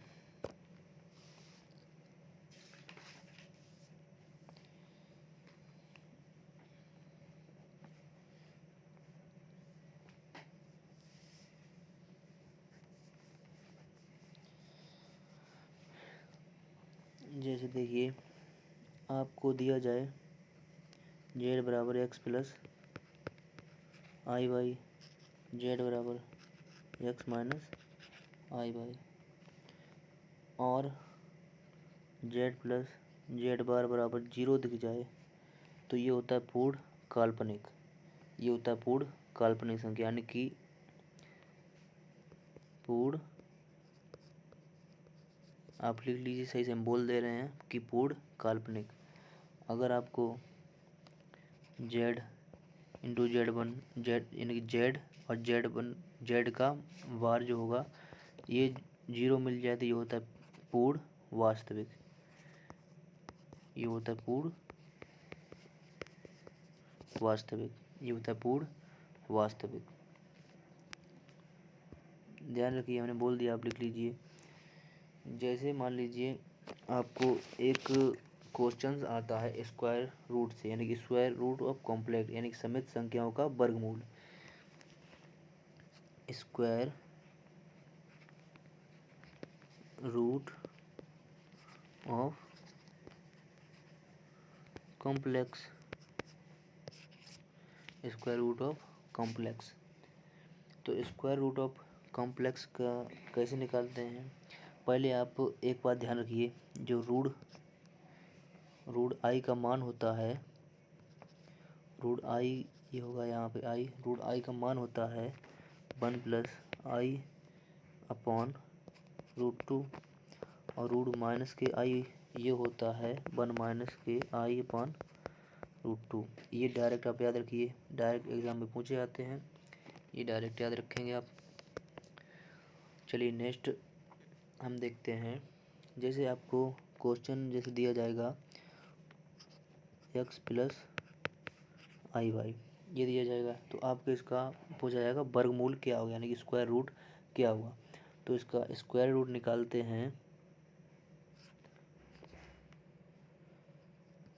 जैसे देखिए आपको दिया जाए Z बराबर x प्लस I/, Z बराबर x माइनस I/, और Z प्लस Z बार बराबर 0 दिख जाए, तो ये होता है पूर्ण काल्पनिक, ये होता है पूर्ण काल्पनिक संख्या, यानी कि पूर्ण, आप लिख लीजिए, सही से हम बोल दे रहे हैं कि पूर्ण काल्पनिक। अगर आपको Z इंटू Z1 Z, यानी कि Z और Z का वार जो होगा ये 0 मिल जाए, तो ये होता है पूर्ण वास्तविक, ये होता है पूर्ण वास्तविक, ये होता है पूर्ण वास्तविक। ध्यान रखिए, हमने बोल दिया, आप लिख लीजिए। जैसे मान लीजिए आपको एक क्वेश्चन आता है स्क्वायर रूट से, यानी कि स्क्वायर रूट ऑफ कॉम्प्लेक्स, यानी कि समित संख्याओं का वर्गमूल। Square root of complex, square root of complex. तो स्क्वायर रूट ऑफ कॉम्प्लेक्स का कैसे निकालते हैं? पहले आप एक बात ध्यान रखिए, जो रूट आई का मान होता है, रूट आई ये होगा यहाँ पे आई, रूट आई का मान होता है 1+i/√2, और रूट माइनस के आई ये होता है 1-के i/√2। ये डायरेक्ट आप याद रखिए, डायरेक्ट एग्जाम में पूछे जाते हैं, ये डायरेक्ट याद रखेंगे आप। चलिए नेक्स्ट हम देखते हैं, जैसे आपको क्वेश्चन जैसे दिया जाएगा x + i/, ये दिया जाएगा, तो आपको इसका पूछा जाएगा वर्गमूल क्या होगा, यानी कि स्क्वायर रूट क्या हुआ। तो इसका स्क्वायर रूट निकालते हैं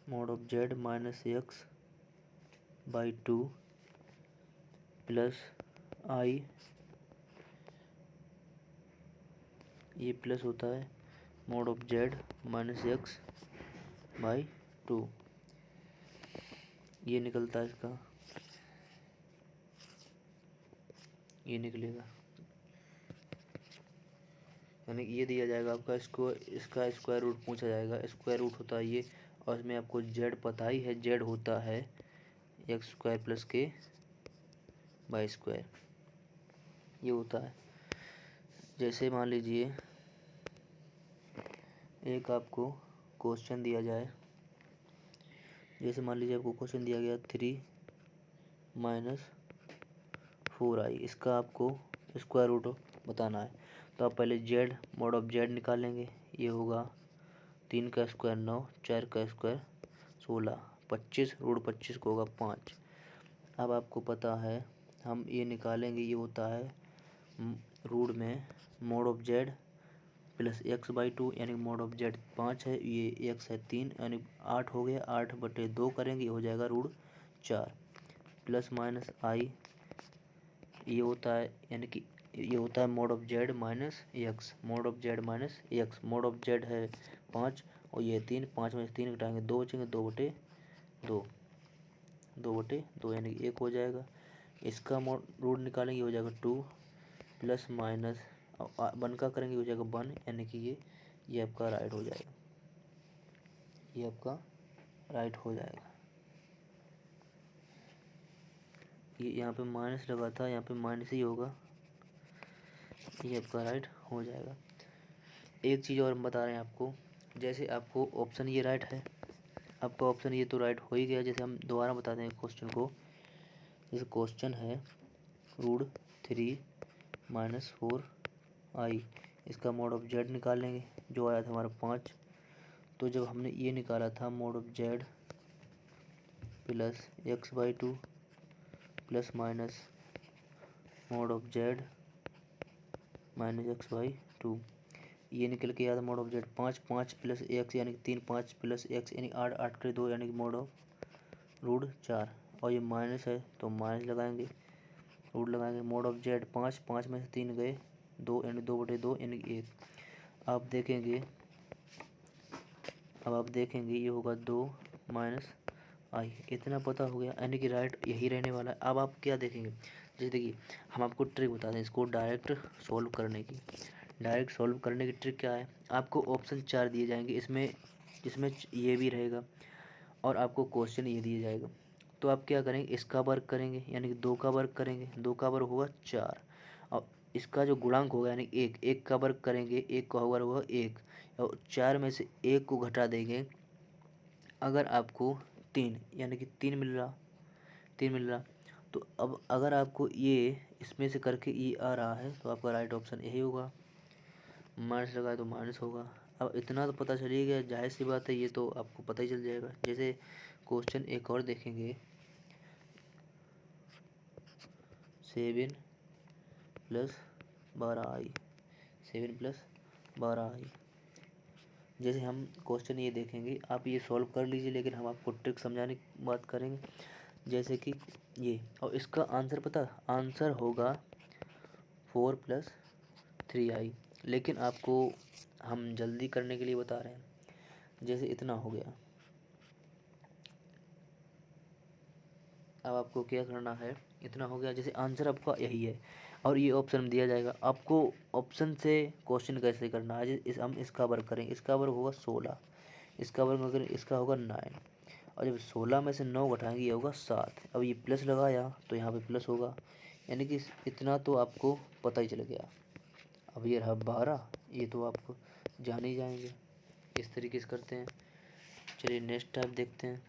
mod of z - x/2 plus i, ये प्लस होता है mod of z - x/2, ये निकलता है इसका, ये निकलेगा, यानी कि ये दिया जाएगा आपका, इसका स्क्वायर रूट पूछा जाएगा। स्क्वायर रूट होता है ये, और इसमें आपको z पता ही है, z होता है x² + k/2, ये होता है। जैसे मान लीजिए एक आपको क्वेश्चन दिया जाए, जैसे मान लीजिए आपको क्वेश्चन दिया गया 3 - 4i, इसका आपको स्क्वायर रूट बताना है। तो आप पहले z mod of z निकालेंगे, ये होगा 3 का स्क्वायर 9, 4 का स्क्वायर 16, 25 √25 को होगा 5। अब आपको पता है हम ये निकालेंगे, ये होता है रूट में mod of z + x/2, यानी mod of z 5 है, ये x है 3, यानी 8 हो गया, 8/2 करेंगे, ये हो जाएगा √4, प्लस माइनस i, ये होता है, यानी कि ये होता है mod of z - x, mod of z - x, mod of z है 5 और ये 3, 5 में से 3 घटाएंगे 2 बचेंगे, 2/2, 2/2 यानी कि 1 हो जाएगा। इसका रूट निकालेंगे, हो जाएगा 2 प्लस माइनस 1 का करेंगे, हो जाएगा 1, यानी कि ये आपका राइट हो जाएगा, ये आपका राइट हो जाएगा। ये यहाँ पे माइनस लगा था, यहाँ पे माइनस ही होगा, ये आपका राइट हो जाएगा। एक चीज़ और हम बता रहे हैं आपको, जैसे आपको ऑप्शन ये राइट है, आपका ऑप्शन ये तो राइट हो ही गया। जैसे हम दोबारा बताते हैं क्वेश्चन को, जैसे क्वेश्चन है √3 - 4i, इसका mod of z निकालेंगे, जो आया था हमारा 5। तो जब हमने ये निकाला था mod of z + x/2 plus minus mod of z - x/2, ये निकल के आया था mod of z 5, 5 + x यानी कि 3, 5 + x यानी 8, 8×2 यानी कि mod of √4, और ये माइनस है तो माइनस लगाएंगे, रूट लगाएंगे, mod of z 5, 5 में से 3 गए 2, यानी 2/2 यानी कि 1। आप देखेंगे, अब आप देखेंगे ये होगा 2 - i, इतना पता हो गया, यानी कि राइट यही रहने वाला है। अब आप क्या देखेंगे, जैसे देखिए हम आपको ट्रिक बताते हैं इसको डायरेक्ट सॉल्व करने की। डायरेक्ट सॉल्व करने की ट्रिक क्या है, आपको ऑप्शन 4 दिए जाएंगे, इसमें ये भी रहेगा और आपको क्वेश्चन ये दिया जाएगा। तो आप क्या करेंगे, इसका वर्ग करेंगे, यानी कि 2 का वर्ग करेंगे, 2 का वर्ग होगा 4, और इसका जो गुणांक होगा यानी 1, 1 का वर्ग करेंगे, 1 का वर्ग होगा 1, और 4 में से 1 को घटा देंगे, अगर आपको 3 यानी कि 3 मिल रहा। तो अब अगर आपको ये इसमें से करके ये आ रहा है, तो आपका राइट ऑप्शन यही होगा। माइनस लगाए तो माइनस होगा। अब इतना तो पता चल ही गया, जाहिर सी बात है ये तो आपको पता ही चल जाएगा। जैसे क्वेश्चन एक और देखेंगे, 7 + 12i, 7 + 12i। जैसे हम क्वेश्चन ये देखेंगे, आप ये सॉल्व कर लीजिए, लेकिन हम आपको ट्रिक समझाने की बात करेंगे। जैसे कि ये, और इसका आंसर पता, आंसर होगा 4+3i। लेकिन आपको हम जल्दी करने के लिए बता रहे हैं। जैसे इतना हो गया, अब आपको क्या करना है, इतना हो गया, जैसे आंसर आपका यही है और ये ऑप्शन दिया जाएगा आपको। ऑप्शन से क्वेश्चन कैसे करना है, हम इसका वर्ग करें, इसका वर्ग होगा 16, इसका वर्ग अगर इसका होगा 9, और जब 16 में से 9 घटाएंगे ये होगा 7। अब ये प्लस लगाया तो यहाँ पे प्लस होगा, यानी कि इतना तो आपको पता ही चल गया। अब ये रहा 12, ये तो आपको जान ही जाएंगे। इस तरीके से करते हैं। चलिए नेक्स्ट टाइप देखते हैं।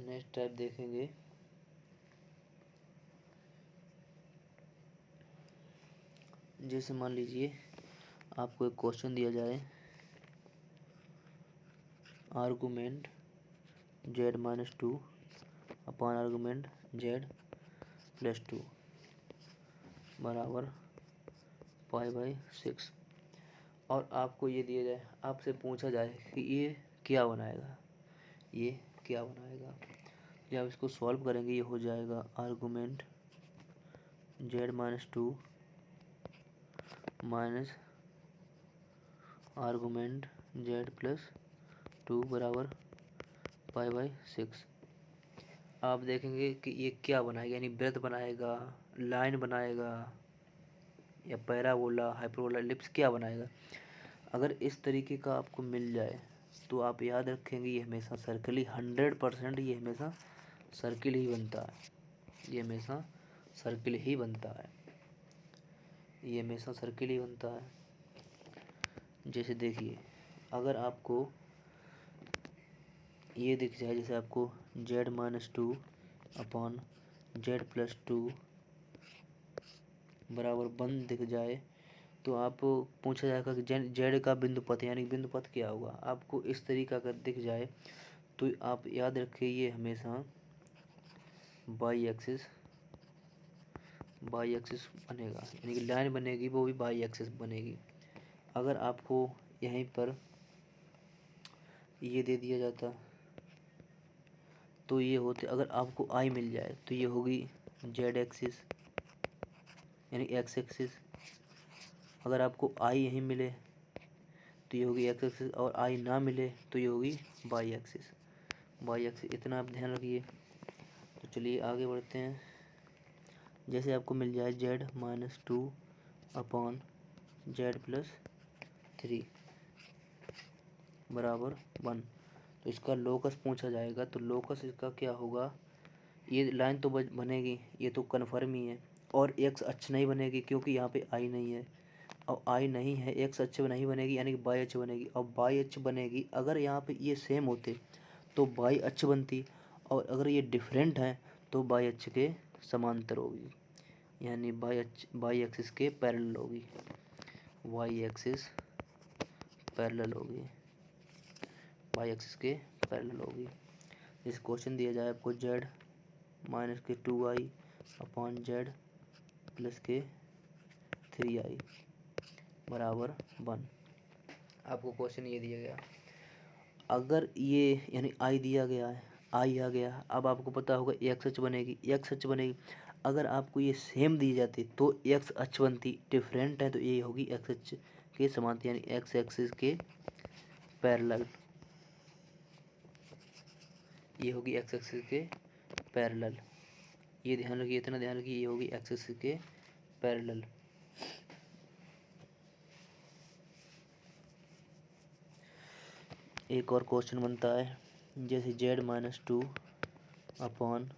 नेक्स्ट टाइप देखेंगे, जैसे मान लीजिए आपको एक क्वेश्चन दिया जाए, argument z-2 upon argument z+2 बराबर π/6, और आपको ये दिया जाए, आपसे पूछा जाए कि ये क्या बनाएगा, ये क्या बनाएगा। जब इसको सॉल्व करेंगे ये हो जाएगा argument z-2 minus argument z+2 बराबर π/6। आप देखेंगे कि ये क्या बनाएगा, यानी वृत्त बनाएगा, लाइन बनाएगा, या पैराबोला, हाइपरबोला, एलिप्स, क्या बनाएगा। अगर इस तरीके का आपको मिल जाए तो आप याद रखेंगे ये हमेशा सर्किल ही, 100% ये हमेशा सर्किल ही बनता है। ये हमेशा सर्किल ही बनता है, ये हमेशा सर्किल ही बनता है। जैसे देखिए, अगर आपको ये दिख जाए, जैसे आपको z-2 अपॉन z+2 बराबर 1 दिख जाए, तो आप पूछा जाएगा कि जेड का बिंदु पथ, यानी बिंदु पथ क्या होगा। आपको इस तरीका का दिख जाए तो आप याद रखिए ये हमेशा बाई एक्सिस बनेगा, यानी कि लाइन बनेगी वो भी बाई एक्सिस बनेगी। अगर आपको यहीं पर ये दे दिया जाता तो ये होते, अगर आपको आई मिल जाए तो ये होगी जेड एक्सिस यानी एक्स एक्सिस। अगर आपको आई यहीं मिले तो ये होगी एक्स एक्सिस, और आई ना मिले तो ये होगी वाई एक्सिस। इतना आप ध्यान रखिए। तो चलिए आगे बढ़ते हैं। जैसे आपको मिल जाए z-2 अपॉन z+3 बराबर 1, तो इसका लोकस पूछा जाएगा। तो लोकस इसका क्या होगा, ये लाइन तो बनेगी, ये तो कन्फर्म ही है, और एक्स अक्ष नहीं बनेगी क्योंकि यहाँ पे आई नहीं है, और आई नहीं है, एक्स अक्ष नहीं बनेगी, यानी कि वाई अक्ष बनेगी। और वाई अक्ष बनेगी, अगर यहाँ पे ये सेम होते तो वाई अक्ष बनती, और अगर ये डिफरेंट है तो वाई अक्ष के समांतर होगी, यानी वाई एक्सिस के पैरेलल होगी, वाई एक्सिस पैरेलल होगी, वाई एक्सिस के पैरेलल होगी। जैसे क्वेश्चन दिया जाए आपको z-2i अपॉन z+3i बराबर 1, आपको क्वेश्चन ये दिया गया। अगर ये यानी आई दिया गया है, आई आ गया, अब आपको पता होगा एक्स अक्ष बनेगी, एक्स अक्ष बनेगी। अगर आपको ये सेम दी जाती तो एक्स अक्ष बनती, डिफरेंट है तो ये होगी एक्स अक्ष के समांतर, यानी एक्स एक्सिस के पैरेलल, ये होगी एक्स एक्सिस के पैरेलल। ये ध्यान रखिए, इतना ध्यान रखिए, ये होगी एक्स एक्सिस के पैरेलल। एक और क्वेश्चन बनता है, जैसे z-2 अपॉन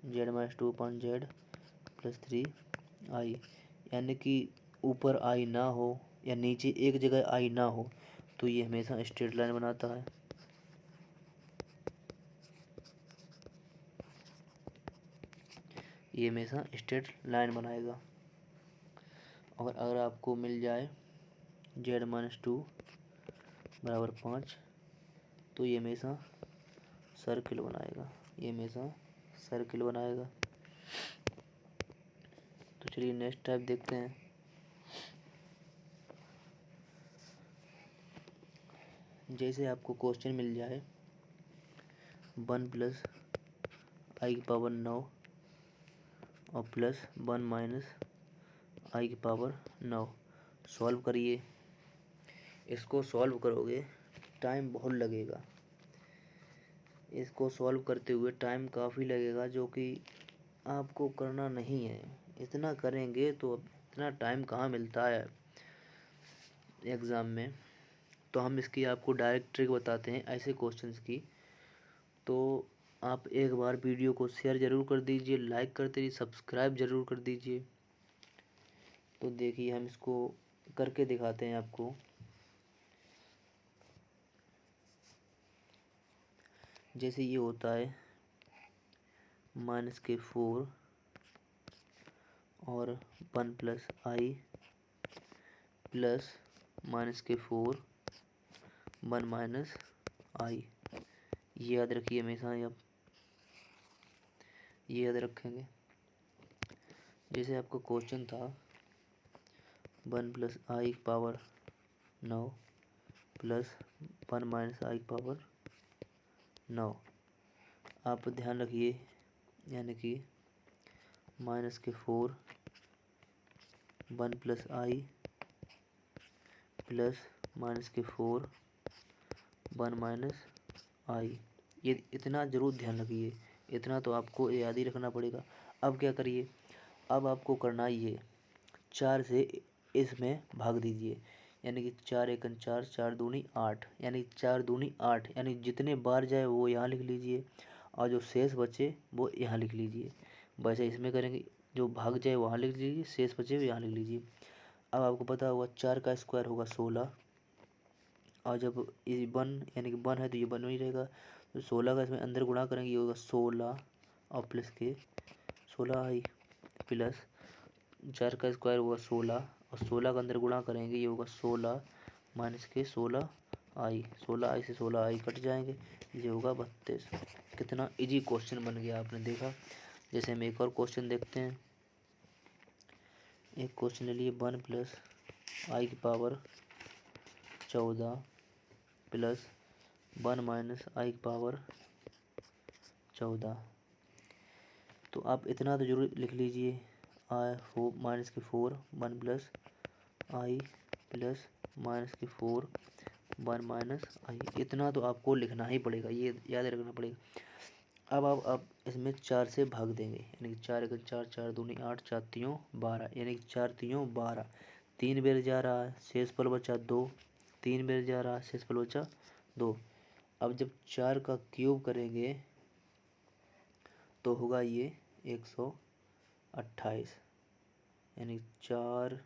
z+3i, यानी कि ऊपर आई ना हो या नीचे एक जगह आई ना हो तो ये हमेशा स्ट्रेट लाइन बनाता है। ये हमेशा स्ट्रेट लाइन बनाएगा। और अगर आपको मिल जाए z-2 बराबर 5 तो ये हमेशा सर्किल बनाएगा, ये हमेशा सर्किल बनाएगा। तो चलिए नेक्स्ट टाइप देखते हैं। जैसे आपको क्वेश्चन मिल जाए 1 प्लस आई की पावर 9 और प्लस 1 माइनस आई की पावर 9, सॉल्व करिए। इसको सॉल्व करोगे टाइम बहुत लगेगा, इसको सॉल्व करते हुए टाइम काफ़ी लगेगा, जो कि आपको करना नहीं है। इतना करेंगे तो इतना टाइम कहाँ मिलता है एग्ज़ाम में। तो हम इसकी आपको डायरेक्ट ट्रिक बताते हैं ऐसे क्वेश्चंस की। तो आप एक बार वीडियो को शेयर ज़रूर कर दीजिए, लाइक करते रहिए, सब्सक्राइब ज़रूर कर दीजिए। तो देखिए हम इसको करके दिखाते हैं आपको। जैसे ये होता है -4 और 1 प्लस आई प्लस -4 1 माइनस आई। ये याद रखिए हमेशा, आप ये याद रखेंगे। जैसे आपका क्वेश्चन था 1 प्लस आई की पावर 9 प्लस 1 माइनस आई की पावर 9। आप ध्यान रखिए, यानी कि -4 1 प्लस आई प्लस -4 1 माइनस आई। ये इतना ज़रूर ध्यान रखिए, इतना तो आपको याद ही रखना पड़ेगा। अब क्या करिए, अब आपको करना ये 4 से इसमें भाग दीजिए, यानी कि 4 एकन 4, 4 दूनी 8, यानी 4 दूनी 8, यानी जितने बार जाए वो यहाँ लिख लीजिए और जो शेष बचे वो यहाँ लिख लीजिए। वैसे इसमें करेंगे, जो भाग जाए वहाँ लिख लीजिए, शेष बचे वो यहाँ लिख लीजिए। अब आपको पता होगा 4 का स्क्वायर होगा 16, और जब ये 1 यानी कि 1 है तो ये 1 ही रहेगा। तो 16 का इसमें अंदर गुणा करेंगे, ये होगा 16 और प्लस के 16 आई प्लस 4 का स्क्वायर होगा 16 और 16 का अंदर गुणा करेंगे, ये होगा 16 माइनस के 16 आई। 16 आई से 16 आई कट जाएंगे, ये होगा 32। कितना इजी क्वेश्चन बन गया, आपने देखा। जैसे हम एक और क्वेश्चन देखते हैं। एक क्वेश्चन ले लिए 1 प्लस आई की पावर 14 प्लस 1 माइनस आई की पावर 14। तो आप इतना तो जरूर लिख लीजिए, आई -4 1 प्लस आई प्लस -4 1 माइनस आई। इतना तो आपको लिखना ही पड़ेगा, ये याद रखना पड़ेगा। अब इसमें 4 से भाग देंगे, यानी कि 4 एकन 4, 4 दूनी 8, 4 तियों 12, यानी कि 4 तियों 12। 3 बेर जा रहा है, शेष पल बचा 2, 3 बेर जा रहा है, शेष पल बचा 2। अब जब 4 का क्यूब करेंगे तो होगा ये 128, यानी 4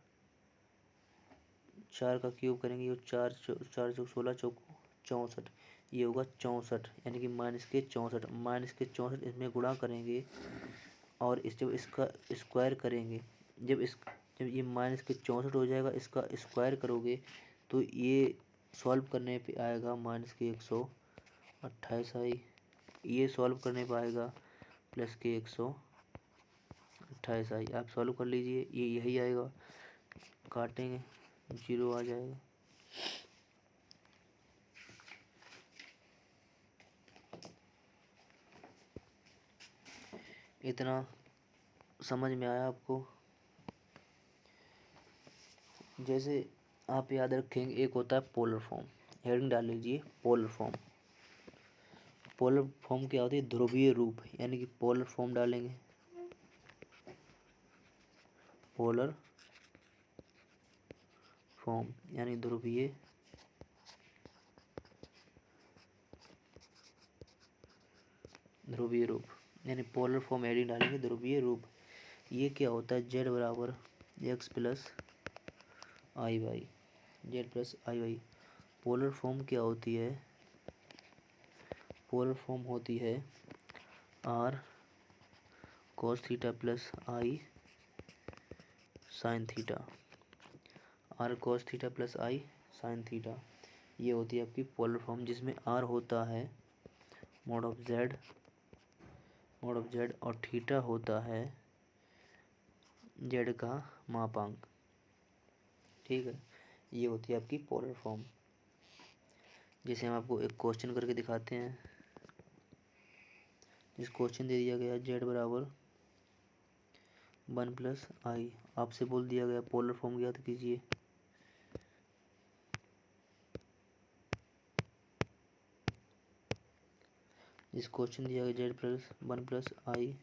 का क्यूब करेंगे, ये 4 4 चौक 16 चौक 64, ये होगा 64, यानी कि -64 इसमें गुणा करेंगे और जब इसका स्क्वायर करेंगे, जब ये -64 हो जाएगा, इसका स्क्वायर करोगे तो ये सॉल्व करने पे आएगा -128 आई। ये सॉल्व करने पे आएगा प्लस के 128 आई। आप सॉल्व कर लीजिए, ये यही आएगा, काटेंगे 0 आ जाएगा। इतना समझ में आया आपको। जैसे आप याद रखेंगे, एक होता है पोलर फॉर्म। हेडिंग डाल लीजिए पोलर फॉर्म। पोलर फॉर्म क्या होती है, ध्रुवीय रूप, यानी कि पोलर फॉर्म डालेंगे, पोलर फॉर्म यानी ध्रुवीय रूप, यानी पोलर फॉर्म हेडिंग डालेंगे ध्रुवीय रूप। ये क्या होता है, z बराबर x plus i y, z plus i y. Polar form क्या होती है, पोलर फॉर्म होती है r cos theta plus i sine theta, r cos theta plus i sine theta. ये होती है आपकी पोलर फॉर्म, जिसमें r होता है मोड ऑफ z और थीटा होता है z का मापांक। ठीक है, ये होती है आपकी पोलर फॉर्म। जैसे हम आपको एक क्वेश्चन करके दिखाते हैं। इस क्वेश्चन दे दिया गया z बराबर 1+i। आपसे बोल दिया गया पोलर फॉर्म ज्ञात कीजिए। इस क्वेश्चन दिया गया z+1+i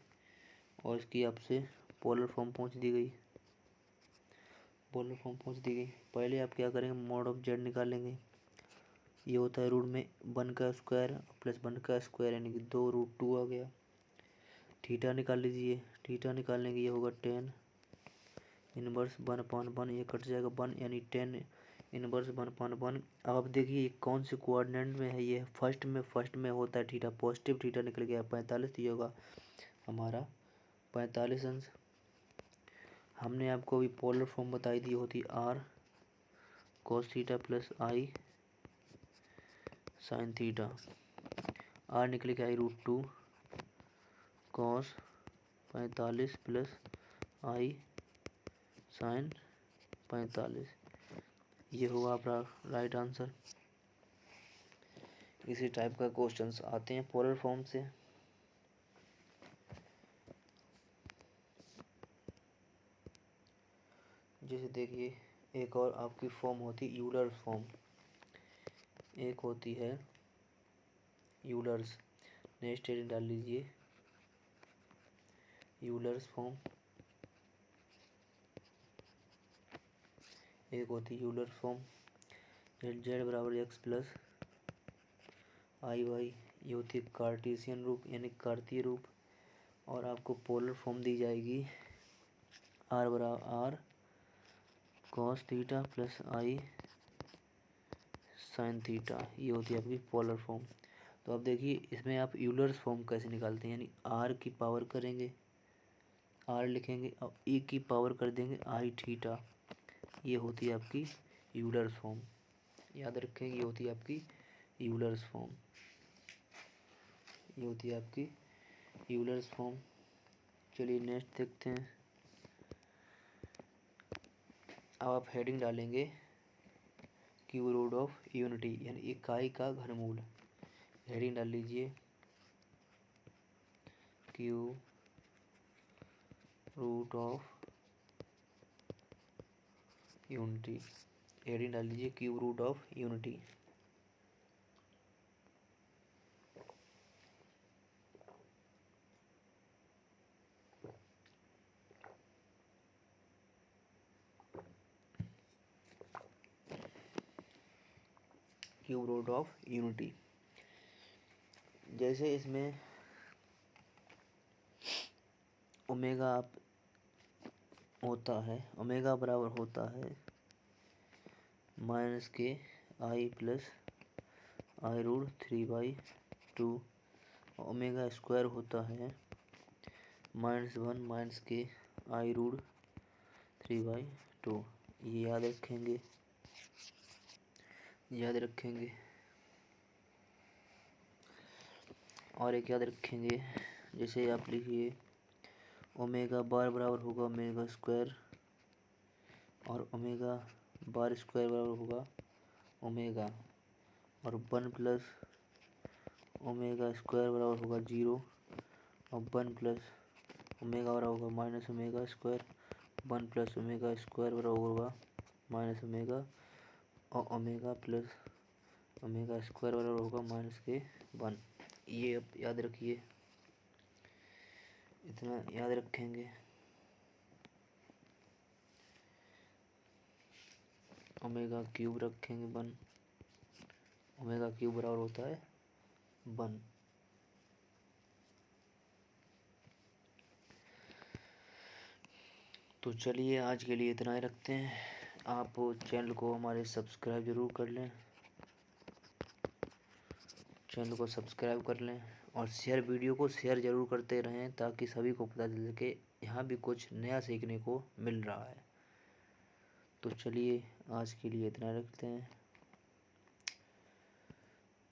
और इसकी आपसे पोलर फॉर्म पूछ दी गई। पहले आप क्या करेंगे, मॉड ऑफ z निकालेंगे। ये होता है रूट में 1 का स्क्वायर प्लस 1 का स्क्वायर यानी कि 2√2 आ गया। थीटा निकाल लीजिए। थीटा निकालने की ये होगा 10 इनवर्स 1/1, ये कट जाएगा 1 यानी 10 इनवर्स 1/1। अब आप देखिए कौन से कोऑर्डिनेट में है, ये फर्स्ट में होता है थीटा, पॉजिटिव थीटा निकल गया 45, ये होगा हमारा 45 अंश। हमने आपको अभी पोलर फॉर्म बताई दी होती r cos theta plus i sin theta. r निकल के आई √2 cos 45 प्लस i sin 45, ये होगा आपका राइट आंसर। इसी टाइप का क्वेश्चंस आते हैं पोलर फॉर्म से। जैसे देखिए एक और आपकी फॉर्म होती है यूलर्स फॉर्म, एक होती है यूलर्स। नेक्स्ट हेडिंग डाल लीजिए यूलर्स फॉर्म। एक होती है यूलर फॉर्म z बराबर x प्लस आई वाई, ये होती है कार्टेशियन रूप यानी कार्तीय रूप। और आपको पोलर फॉर्म दी जाएगी r बराबर r cos theta plus i sin theta, ये होती है आपकी पोलर फॉर्म। तो अब देखिए इसमें आप यूलर्स फॉर्म कैसे निकालते हैं, यानी r की पावर करेंगे, r लिखेंगे और e की पावर कर देंगे i थीटा, ये होती है आपकी यूलर्स फॉर्म। याद रखेंगे ये होती है आपकी यूलर्स फॉर्म, ये होती है आपकी यूलर्स फॉर्म। चलिए नेक्स्ट देखते हैं। अब आप हेडिंग डालेंगे क्यूब रूट ऑफ यूनिटी यानी इकाई का घनमूल। हेडिंग डाल लीजिए cube root of unity. Heading डाल लीजिए cube root of unity. Cube root of unity. जैसे इसमें ओमेगा आप होता है, ओमेगा बराबर होता है माइनस के आई प्लस i√3/2। ओमेगा स्क्वायर होता है -1 माइनस के i√3/2। ये याद रखेंगे। और एक याद रखेंगे, जैसे आप लिखिए ओमेगा बार बराबर होगा ओमेगा स्क्वायर और ओमेगा बार स्क्वायर बराबर होगा ओमेगा, और 1 प्लस ओमेगा स्क्वायर बराबर होगा 0 और 1 प्लस ओमेगा बराबर होगा minus omega square. 1 plus omega square बराबर होगा माइनस ओमेगा और ओमेगा प्लस ओमेगा स्क्वायर बराबर होगा माइनस के 1। ये अब याद रखिए, इतना याद रखेंगे। ओमेगा क्यूब रखेंगे 1, ओमेगा क्यूब बराबर होता है 1। तो चलिए आज के लिए इतना ही रखते हैं। आप चैनल को हमारे सब्सक्राइब ज़रूर कर लें, चैनल को सब्सक्राइब कर लें और वीडियो को शेयर ज़रूर करते रहें ताकि सभी को पता चल सके यहाँ भी कुछ नया सीखने को मिल रहा है। तो चलिए आज के लिए इतना रखते हैं।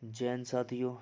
जय हिंद साथियों।